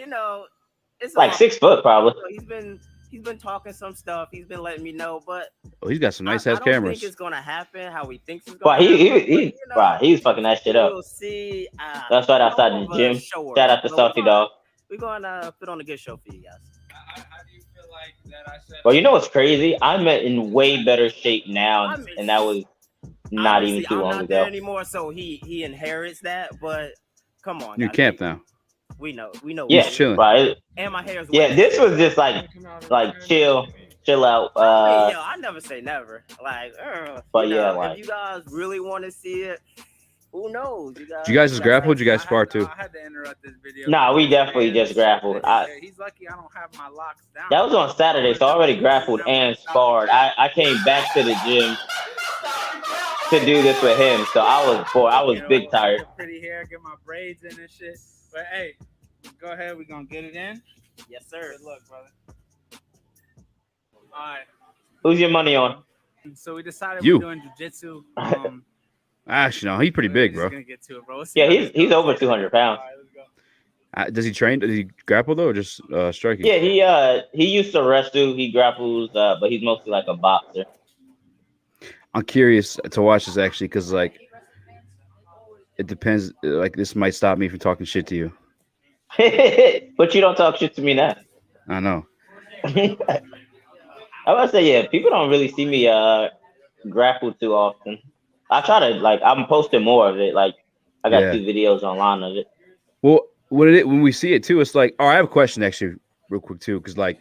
it's like 6 foot probably. He's been talking some stuff. He's been letting me know, but he's got some nice ass cameras. I don't think it's gonna happen how he thinks it's gonna happen. He's fucking that shit up. We'll see. That's right outside the gym. Shout out to Salty Dog. We're gonna put on a good show for you guys. How do you feel like that? I said. Well, you know what's crazy? I'm in way better shape now, and that was not even too long ago. I'm not there anymore, so he inherits that. But come on, you camp now. We know. Yeah, he's chilling. Right. And my hair's wet. This was just like chill out. I never say never. Like, but if you guys really want to see it, who knows? You guys just grappled? You guys spar too? I had to interrupt this video. Nah, we definitely just grappled. He's lucky I don't have my locks down. That was on Saturday, so I already grappled and sparred. I came back to the gym to do this with him, so I was bored. I was big tired. Get pretty hair, get my braids in and shit. But hey, go ahead. We're gonna get it in. Yes, sir. Good luck, brother. All right. Who's your money on? So we decided we're doing jiu-jitsu. Actually, no, he's pretty big, bro. Get to it, bro. Yeah, he's over 200 pounds. All right, let's go. Does he train? Does he grapple though, or just striking? Yeah, he used to wrestle. He grapples, but he's mostly like a boxer. I'm curious to watch this actually, because like It depends. Like this might stop me from talking shit to you. But you don't talk shit to me now. I know. I would say, yeah, people don't really see me grapple too often. I try to I'm posting more of it. Like I got 2 videos online of it. Well, when we see it too, it's like, oh, I have a question actually, real quick too, because like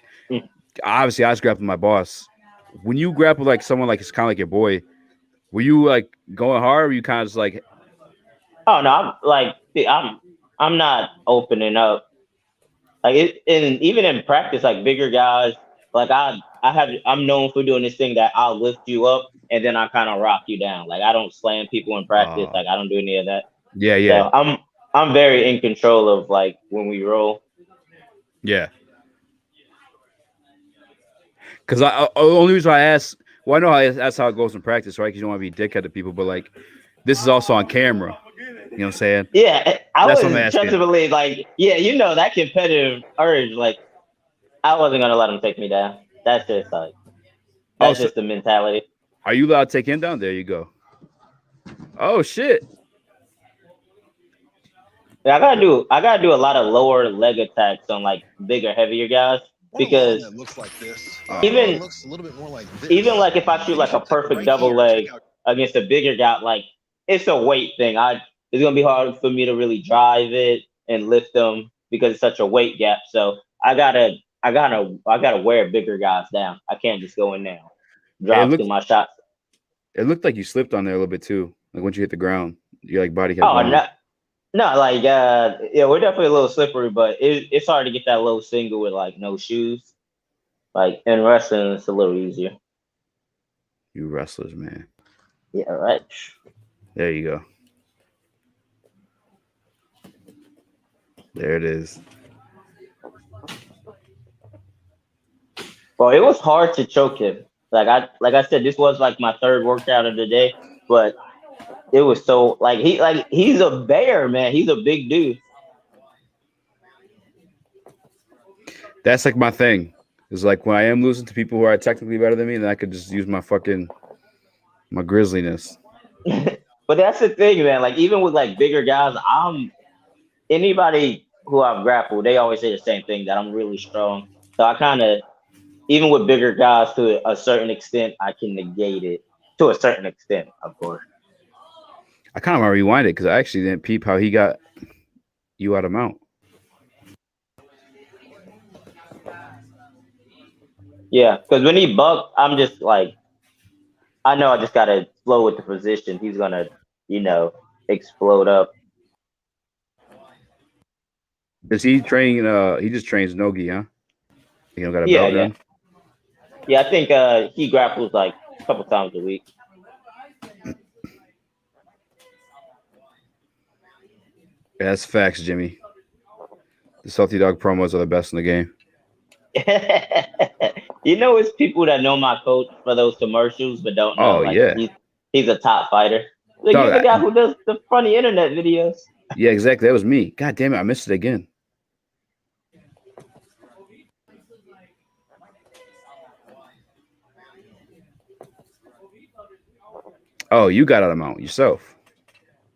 obviously I was grappling my boss. When you grapple like someone like it's kind of like your boy, were you like going hard, or were you kind of just like? Oh no, I'm not opening up. Like and even in practice, like bigger guys, like I'm known for doing this thing that I'll lift you up and then I kind of rock you down. Like I don't slam people in practice. Like I don't do any of that. Yeah. So I'm very in control of like when we roll. Yeah. Because the only reason I asked, well, I know that's how it goes in practice, right? Because you don't want to be a dickhead to people, but like this is also on camera. You know what I'm saying? Yeah, I was trust to believe, like, yeah, you know, that competitive urge, like, I wasn't gonna let him take me down. That's just like, that's just the mentality. Are you allowed to take him down? There you go. Oh shit! Yeah, I gotta do a lot of lower leg attacks on like bigger, heavier guys because looks like this. Even looks a little bit more like this. Even like if I shoot like a perfect double leg against a bigger guy, like it's a weight thing. It's gonna be hard for me to really drive it and lift them because it's such a weight gap. So I gotta wear bigger guys down. I can't just go in there, drop through my shots. It looked like you slipped on there a little bit too. Like once you hit the ground, your like body. Oh no, like yeah, we're definitely a little slippery, but it's hard to get that low single with like no shoes. Like in wrestling, it's a little easier. You wrestlers, man. Yeah, right. There you go. There it is. Well, it was hard to choke him. Like I said, this was like my 3rd workout of the day, but it was so he's a bear, man. He's a big dude. That's like my thing. It's like when I am losing to people who are technically better than me, then I could just use my grizzliness. But that's the thing, man. Like even with like bigger guys, anybody who I've grappled, they always say the same thing, that I'm really strong. So I kind of, even with bigger guys to a certain extent, I can negate it to a certain extent, of course. I kind of want to rewind it because I actually didn't peep how he got you out of mount. Yeah, because when he bucked, I'm just like, I know I just got to flow with the position. He's going to, explode up. Does he train? He just trains no-gi, huh? You got a belt gun? Yeah, I think he grapples like a couple times a week. Yeah, that's facts, Jimmy. The Salty Dog promos are the best in the game. It's people that know my coach for those commercials, but don't know. He's a top fighter. Like, you're the guy who does the funny internet videos. Yeah, exactly. That was me. God damn it, I missed it again. Oh, you got out of mount yourself.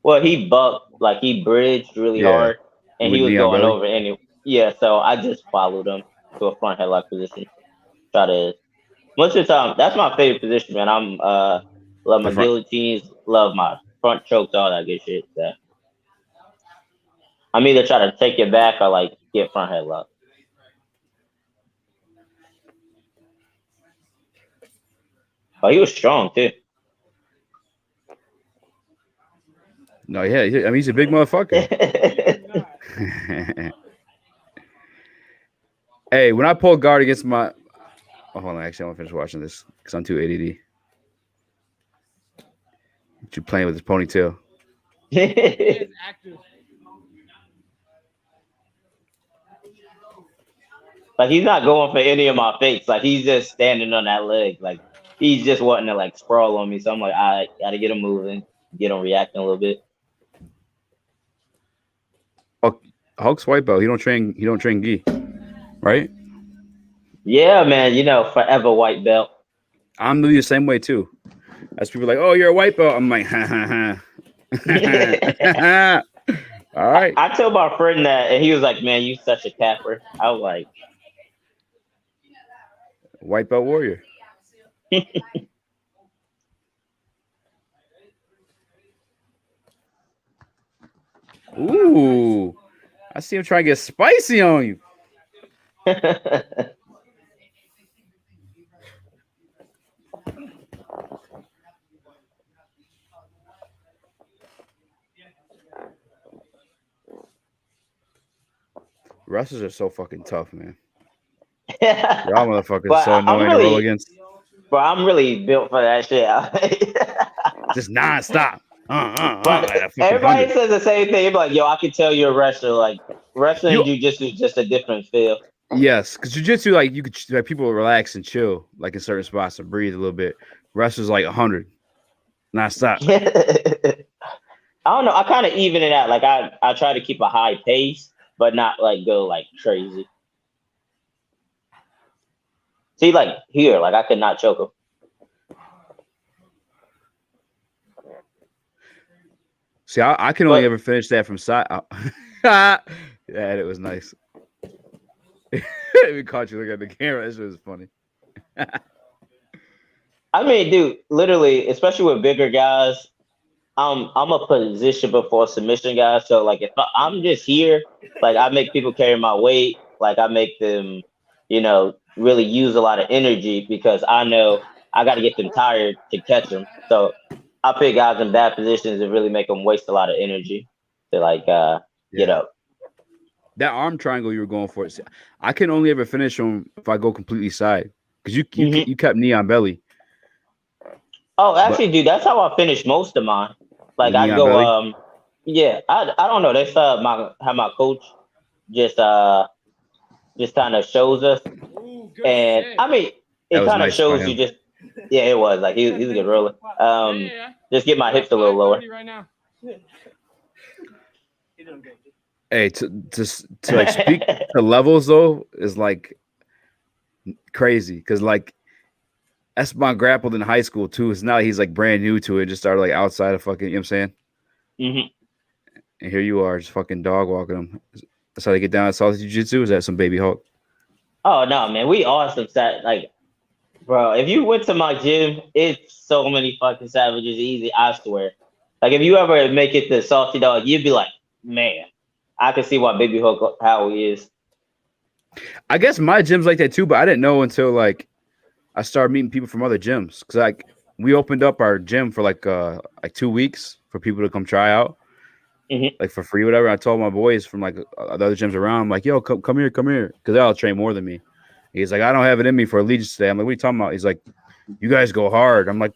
Well, he bucked, like he bridged really hard, and he was going over anyway. Yeah, so I just followed him to a front headlock position. Most of the time, that's my favorite position, man. I'm love my guillotines, love my front chokes, all that good shit. So I'm either trying to take it back or like get front headlock. Oh, he was strong too. No, yeah, I mean he's a big motherfucker. Hey, when I pull guard against my, hold on, actually, I want to finish watching this because I'm too ADD. You playing with his ponytail? Like he's not going for any of my fakes. Like he's just standing on that leg. Like he's just wanting to like sprawl on me. So I'm like, I gotta get him moving, get him reacting a little bit. Oh, Hulk's white belt. He don't train gi, right? Yeah, man. Forever white belt. I'm the same way too. As people are like, oh, you're a white belt. I'm like, ha ha ha. All right. I told my friend that, and he was like, "Man, you such a capper." I was like, White belt warrior. Ooh. I see him trying to get spicy on you. Wrestlers are so fucking tough, man. Y'all motherfuckers are so annoying to roll against. Bro, I'm really built for that shit. Just nonstop. But everybody says the same thing. Like, yo, I can tell you're a wrestler. Like, wrestling and jiu-jitsu is just a different feel. Yes, because jiu-jitsu, like, you could, like, people relax and chill, like, in certain spots and breathe a little bit. Wrestlers like 100, nonstop. I don't know. I kind of even it out. Like, I try to keep a high pace, but not like go like crazy. See, like here, like I could not choke him. See, I can only ever finish that from side. Yeah, it was nice. We caught you looking at the camera. This was funny. I mean, dude, literally, especially with bigger guys, I'm a position before submission guy. So like, if I'm just here, like I make people carry my weight. Like I make them, you know, really use a lot of energy because I know I got to get them tired to catch them. So I pick guys in bad positions and really make them waste a lot of energy to like get up. That arm triangle you were going for, I can only ever finish them if I go completely side because you kept knee on belly. Oh, actually, dude, that's how I finish most of mine. Like I go, yeah, I don't know. That's how my coach just kind of shows us, and I mean, it kind of shows you just. Yeah, it was like he's a good roller. Just get my hips a little lower. Hey, to like speak to levels though is like crazy because like Esteban grappled in high school too. It's not like he's like brand new to it. Just started like outside of fucking, you know what I'm saying? Mm-hmm. And here you are, just fucking dog walking him. That's how they get down at South Jiu-Jitsu. Is that some baby Hulk? Oh no, man, we awesome. Like, bro, if you went to my gym, it's so many fucking savages. Easy, I swear. Like, if you ever make it to Salty Dog, you'd be like, man, I can see why Baby Hulk how he is. I guess my gym's like that too, but I didn't know until like I started meeting people from other gyms because like we opened up our gym for like 2 weeks for people to come try out, like for free, whatever. I told my boys from like the other gyms around, I'm like, yo, come here, because they all train more than me. He's like, I don't have it in me for allegiance today. I'm like, what are you talking about? He's like, you guys go hard. I'm like,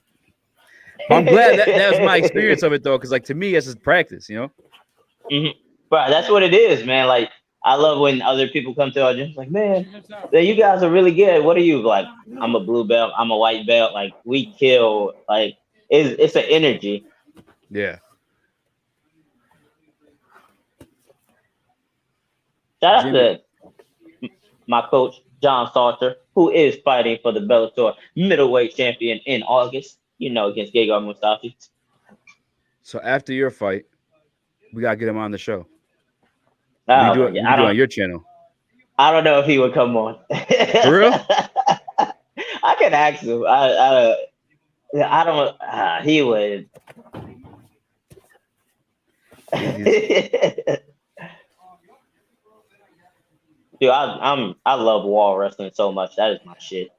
well, I'm glad that was my experience of it though, because like to me, it's just practice, you know. But that's what it is, man. Like, I love when other people come to our gym. Like, man, you guys are really good. What are you? Like, I'm a blue belt. I'm a white belt. Like, we kill. Like, it's an energy. Yeah. Shout out to my coach, John Salter, who is fighting for the Bellator middleweight champion in August, against Gegard Mustafi. So after your fight, we got to get him on the show. Oh, we do on your channel. I don't know if he would come on. For real? I can ask him. I don't. He would. Dude, I love wall wrestling so much. That is my shit.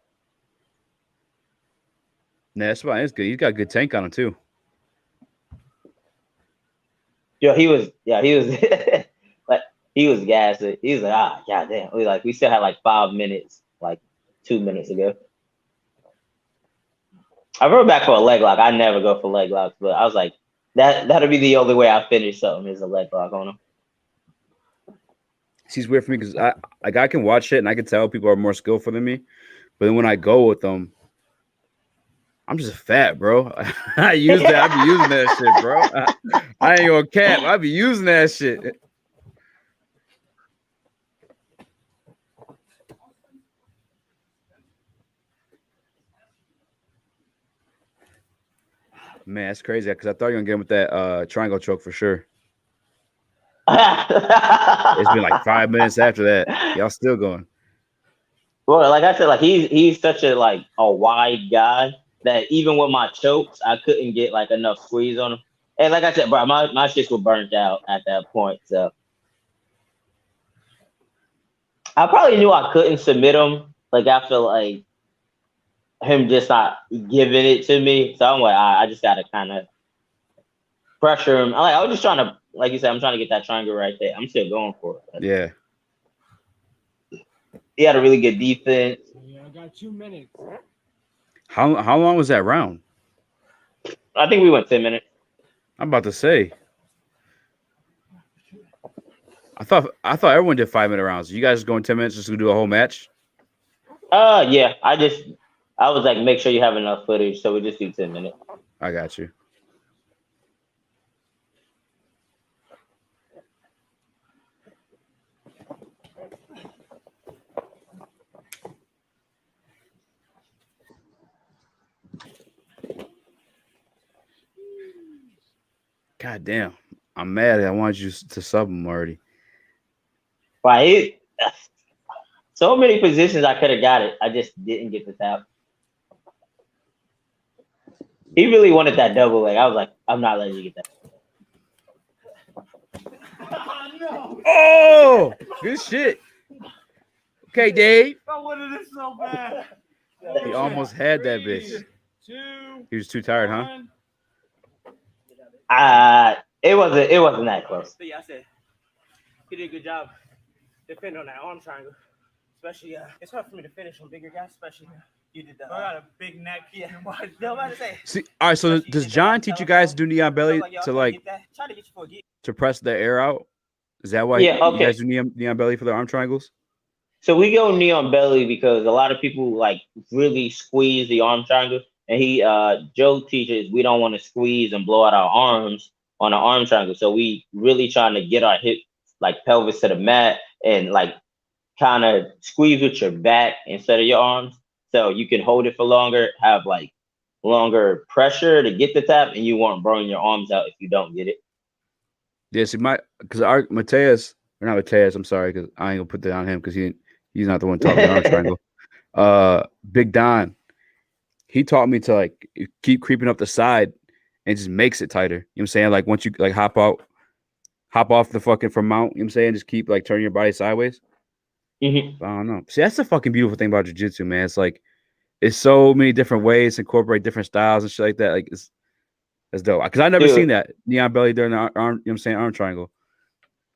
Nah, that's fine. It's good. He's got a good tank on him too. Yo, he was like he was gassed. He was like, goddamn. We still had like 5 minutes, like 2 minutes ago. I rode back for a leg lock. I never go for leg locks, but I was like, that'll be the only way I finish something is a leg lock on him. It's weird for me because I can watch it and I can tell people are more skillful than me, but then when I go with them, I'm just fat, bro. I be using that shit, bro. I ain't gonna cap. I be using that shit. Man, that's crazy because I thought you were gonna get him with that triangle choke for sure. It's been like 5 minutes after that. Y'all still going. Well, like I said, like he's such a wide guy that even with my chokes, I couldn't get like enough squeeze on him. And like I said, bro, my shits were burnt out at that point. So I probably knew I couldn't submit him. Like after like him just not giving it to me. So I'm like, I just gotta kind of pressure him. I was just trying to, like you said, I'm trying to get that triangle right there. I'm still going for it. Yeah. He had a really good defense. Yeah, I got 2 minutes. How long was that round? I think we went 10 minutes. I'm about to say. I thought everyone did 5-minute rounds. You guys just going 10 minutes just to do a whole match? Yeah. I was like, make sure you have enough footage, so we just do 10 minutes. I got you. God damn. I'm mad. I wanted you to sub him already. Right. So many positions I could have got it. I just didn't get the tap. He really wanted that double leg. I was like, I'm not letting you get that. Oh, good shit. Okay, Dave. I wanted it so bad. He almost had that bitch. 2, He was too tired, huh? 1. It wasn't that close. But yeah, I said he did a good job defending on that arm triangle. Especially, it's hard for me to finish on bigger guys, especially you did that. I got a big neck. Yeah, no matter say. See, all right. So does John teach you guys to do knee on belly to try to get you for a geek. to press the air out? Is that why Yeah, you okay. guys do knee on belly for the arm triangles? So we go knee on belly because a lot of people like really squeeze the arm triangle. And Joe teaches we don't want to squeeze and blow out our arms on an arm triangle. So we really trying to get our hip, like pelvis to the mat and like kind of squeeze with your back instead of your arms. So you can hold it for longer, have like longer pressure to get the tap, and you won't burn your arms out if you don't get it. Yeah, see, because our Mateus, or not Mateus, I'm sorry, because I ain't gonna put that on him because he's not the one talking the arm triangle. Big Don, he taught me to like keep creeping up the side and just makes it tighter. You know what I'm saying? Like once you like hop off the fucking from mount, you know what I'm saying? Just keep like turning your body sideways. Mm-hmm. I don't know. See, that's the fucking beautiful thing about jiu-jitsu, man. It's like it's so many different ways to incorporate different styles and shit like that. Like that's dope. Because I never seen that knee on belly during the arm, you know what I'm saying, arm triangle.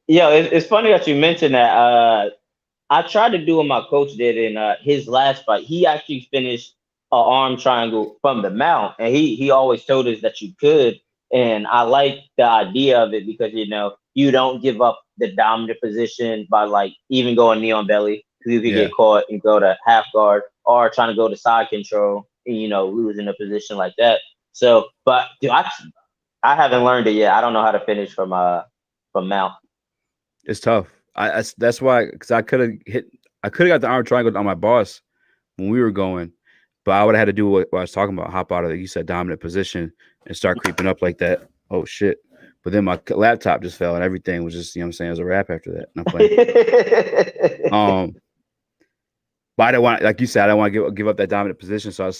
Yeah, it's funny that you mentioned that. I tried to do what my coach did in his last fight. He actually finished an arm triangle from the mount, and he always told us that you could. And I like the idea of it because you don't give up the dominant position by like even going knee on belly because you could get caught and go to half guard or trying to go to side control and losing a position like that. So, but dude, I haven't learned it yet. I don't know how to finish from mount. It's tough. That's why, because I could have got the arm triangle on my boss when we were going, but I would have had to do what I was talking about, hop out of you said dominant position and start creeping up like that. Oh shit. But then my laptop just fell and everything was just, you know what I'm saying, it was a wrap after that. And I'm playing. But I don't want, like you said, I don't want to give up that dominant position. So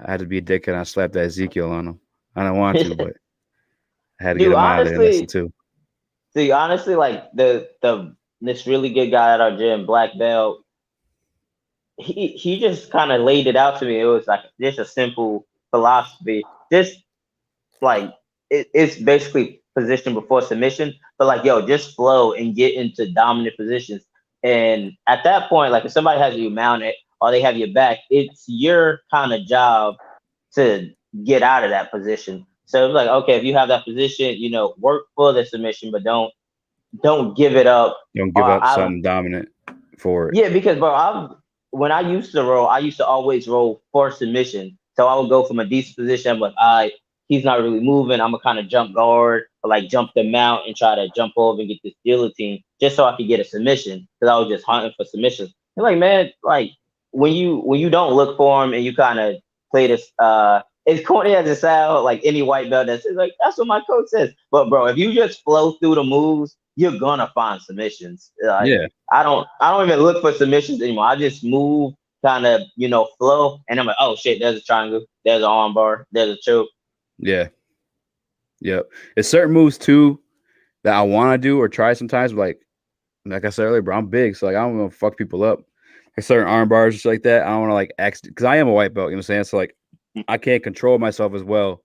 I had to be a dick and I slapped that Ezekiel on him. I don't want to, but I had to get him out of there. Listen too. See, honestly, like this really good guy at our gym, black belt, he just kind of laid it out to me. It was like just a simple philosophy. Just like it's basically position before submission, but like just flow and get into dominant positions. And at that point, like if somebody has you mounted or they have your back, it's your kind of job to get out of that position. So it's like, okay, if you have that position, work for the submission, but don't give it up. Don't give up something dominant for it. Yeah, because bro, when I used to roll, I used to always roll for submission. So I would go from a decent position. I'm like, all right, he's not really moving. I'm gonna kind of jump guard or like jump the mount and try to jump over and get this guillotine just so I could get a submission because I was just hunting for submissions. And like, man, like when you don't look for him and you kind of play this as corny as it sounds, like any white belt that's like, that's what my coach says. But bro, if you just flow through the moves, you're gonna find submissions. Like, Yeah. I don't even look for submissions anymore. I just move, kind of, flow, and I'm like, oh shit, there's a triangle, there's an arm bar, there's a choke. Yeah. Yep. There's certain moves too that I want to do or try sometimes. But like I said earlier, bro, I'm big, so like I don't want to fuck people up. There's certain arm bars and shit like that. I don't want to like act because I am a white belt. You know what I'm saying? So like I can't control myself as well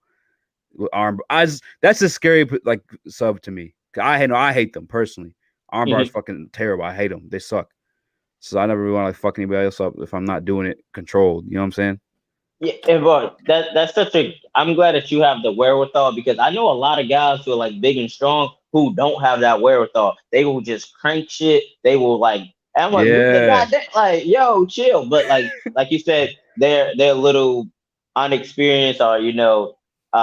with arm. That's a scary like sub to me. I hate them personally. Arm bars fucking terrible. I hate them. They suck. So I never really want to like fuck anybody else up if I'm not doing it controlled. You know what I'm saying? Yeah, and bro, that's such a. I'm glad that you have the wherewithal, because I know a lot of guys who are like big and strong who don't have that wherewithal. They will just crank shit. They will like. And I'm like, Yeah. like, yo, chill. But like you said, they're a little unexperienced, or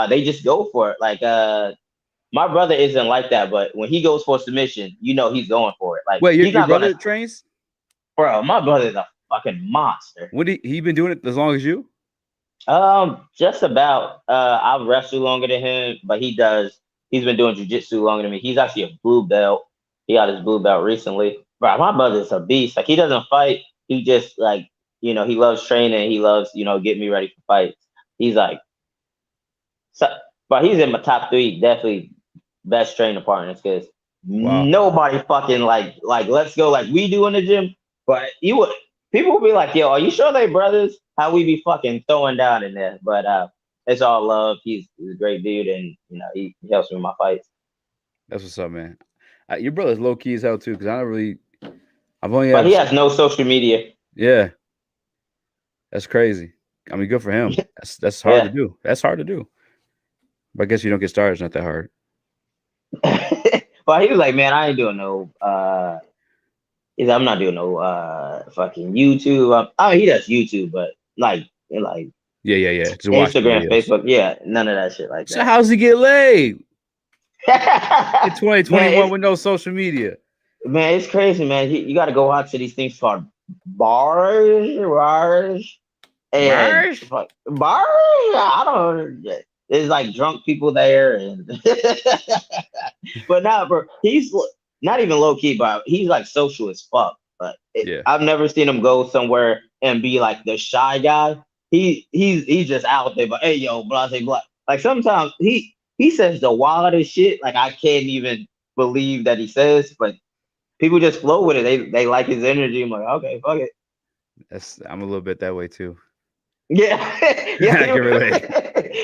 they just go for it. Like my brother isn't like that, but when he goes for a submission, he's going for it. Like, Wait, he's your not brother gonna, trains? bro. My brother is a fucking monster. What he been doing it as long as you? Just about. I wrestle longer than him, but he's been doing jiu-jitsu longer than me. He's actually a blue belt. He got his blue belt recently. Bro, my brother's a beast. Like, he doesn't fight. He just like, he loves training. He loves, getting me ready for fights. He's like, so, but he's in my top 3, definitely best training partners, because nobody fucking like let's go like we do in the gym. But people would be like, yo, are you sure they brothers? How we be fucking throwing down in there? But it's all love. He's a great dude, and he helps me with my fights. That's what's up, man. Your brother's low key as hell too, because But he has no social media. Yeah, that's crazy. I mean, good for him. That's hard to do. That's hard to do. But I guess you don't get started. It's not that hard. But he was like, man, I ain't doing no. I'm not doing no fucking YouTube. He does YouTube, but like yeah. Just Instagram, Facebook, none of that shit like that. So how's he get laid in 2021 with no social media? Man, it's crazy, man. You got to go out to these things called bars. I don't know. There's like drunk people there, and but now, bro, he's not even low key, but he's like social as fuck. But I've never seen him go somewhere and be like the shy guy. He's just out there, but hey, yo, blah blah blah. Like, sometimes he says the wildest shit. Like, I can't even believe that he says, but people just flow with it. They like his energy. I'm like, okay, fuck it. I'm a little bit that way too. Yeah, I can relate.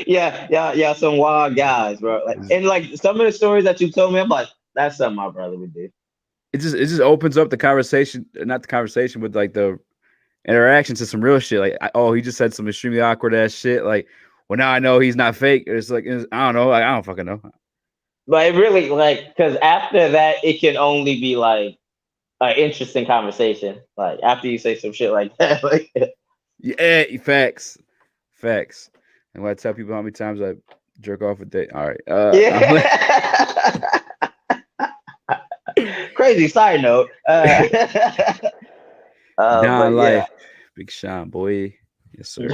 Yeah. Some wild guys, bro. Like, and like some of the stories that you told me, I'm like, that's something my brother would do. It just opens up the conversation, not the conversation, but like the interaction to some real shit. Like, he just said some extremely awkward ass shit. Like, well, now I know he's not fake. It's like, I don't know. Like, I don't fucking know. But it really, like, because after that, it can only be like an interesting conversation. Like, after you say some shit like that, like. Yeah, facts. And when I tell people how many times I jerk off a day, all right. Crazy side note. Life, Big Sean, boy. Yes, sir.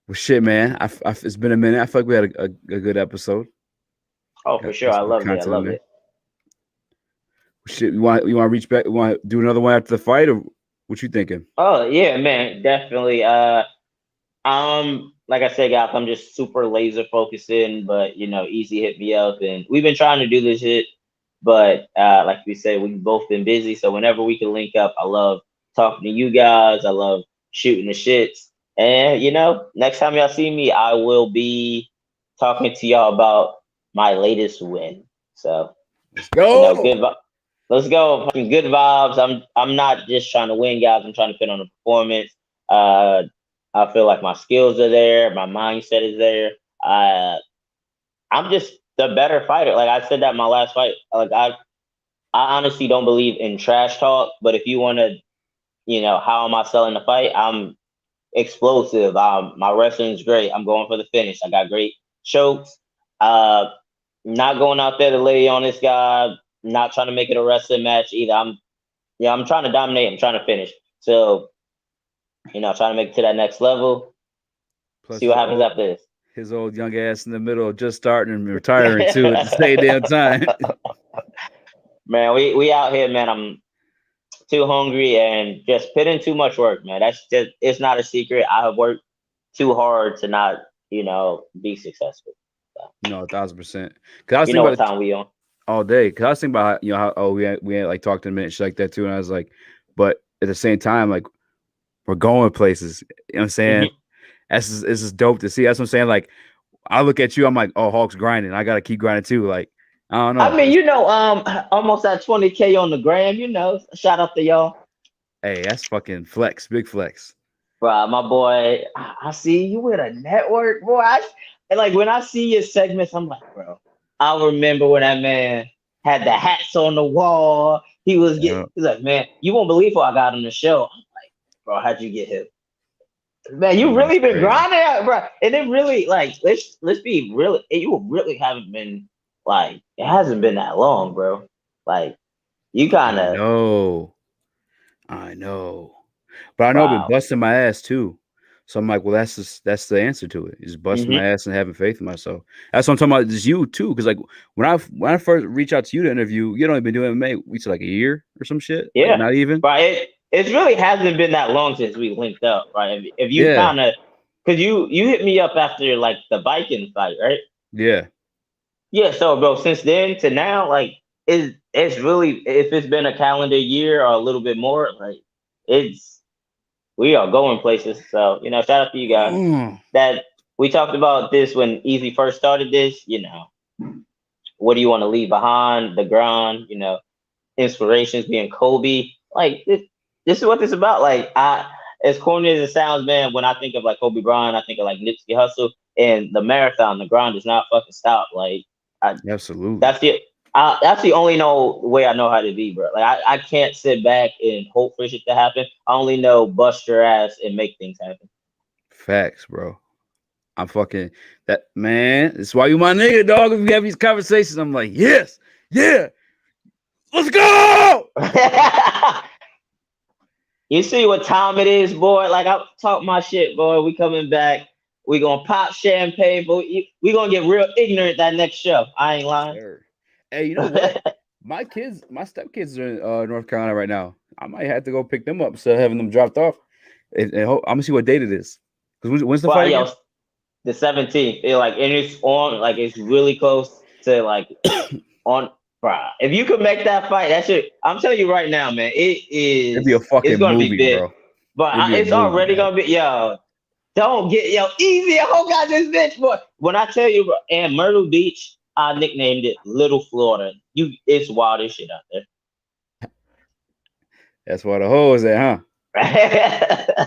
Well, shit, man. It's been a minute. I feel like we had a good episode. Oh, for sure. I love it. Well, shit, you want to reach back? You want to do another one after the fight, or what you thinking? Oh yeah, man, definitely. Like I said, guys, I'm just super laser focused in, but Easy hit me up, and we've been trying to do this shit, but like we said, we've both been busy. So whenever we can link up, I love talking to you guys. I love shooting the shits, and next time y'all see me, I will be talking to y'all about my latest win. So let's go. Let's go. Fucking good vibes. I'm not just trying to win, guys. I'm trying to put on a performance. I feel like my skills are there. My mindset is there. I'm just the better fighter. Like I said that in my last fight. Like I honestly don't believe in trash talk. But if you want to, how am I selling the fight? I'm explosive. My wrestling is great. I'm going for the finish. I got great chokes. Not going out there to lay on this guy. Not trying to make it a wrestling match either. I'm trying to dominate. I'm trying to finish. So, trying to make it to that next level. Plus, See what happens after this. his old young ass in the middle, just starting and retiring too at the same damn time. Man, we out here, man. I'm too hungry and just put in too much work, man. It's not a secret. I have worked too hard to not, be successful. So, No, 1,000%. Because I was you thinking know what about it time we on. all day. Because I was thinking about how we had like talked in a minute, shit like that too. And I was like, but at the same time, like we're going places. You know what I'm saying? This is dope to see. That's what I'm saying. Like I look at you, I'm like, oh, Hulk's grinding. I gotta keep grinding too. Like I don't know. I mean, almost at 20K on the gram. Shout out to y'all. Hey, that's fucking flex, big flex. Bro, my boy, I see you with a network, boy. Like when I see your segments, I'm like, bro, I remember when that man had the hats on the wall. He's like, man, you won't believe who I got on the show. I'm like, bro, how'd you get him? Man, you really been grinding out, bro. And it really, like, let's be real. You really haven't been, like, it hasn't been that long, bro. Like, you kind of. I know. But I know I've been busting my ass too. So I'm like, well, that's the answer to it. Is busting my ass and having faith in myself. That's what I'm talking about. It's you too. Because like when I first reached out to you to interview, you'd only been doing MMA, we said like a year or some shit. Yeah. Like, not even. Right. It really hasn't been that long since we linked up, right? If you kind of, because you hit me up after like the Viking fight, right? Yeah. Yeah. So, bro, since then to now, like, it's really, if it's been a calendar year or a little bit more, like, we are going places. So, shout out to you guys. That we talked about this when Eazy first started this, what do you want to leave behind? The grind, inspirations being Kobe. Like, this is what this is about. Like, as corny as it sounds, man, when I think of like Kobe Bryant, I think of like Nipsey Hussle and the marathon. The grind does not fucking stop. Like, absolutely. That's the only way I know how to be, bro. Like, I can't sit back and hope for shit to happen. I only know bust your ass and make things happen. Facts, bro. I'm fucking that man. That's why you my nigga, dog. If we have these conversations, I'm like, yes, yeah, let's go. You see what time it is, boy? Like, I talk my shit, boy. We coming back. We gonna pop champagne, but we gonna get real ignorant that next show. I ain't lying. Sure. Hey, you know what? my stepkids are in North Carolina right now. I might have to go pick them up instead of having them dropped off. And I'm gonna see what date it is. Because when's the fight again? The 17th. And it's on. Like, it's really close to like on. Bruh, if you could make that fight, that shit. I'm telling you right now, man. It'd be a fucking movie, bro. But it's already gonna be. Yo, don't get easy. I hope I this bitch, boy. When I tell you, bro, and Myrtle Beach, I nicknamed it Little Florida. It's wild as shit out there. That's why the hoe is at, huh?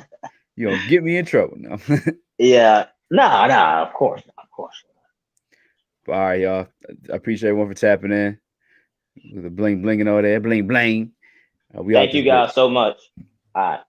You don't get me in trouble now. Yeah. Nah, of course. All right, y'all. I appreciate everyone for tapping in. With the bling blinging over there. Bling bling. Thank you guys so much. All right.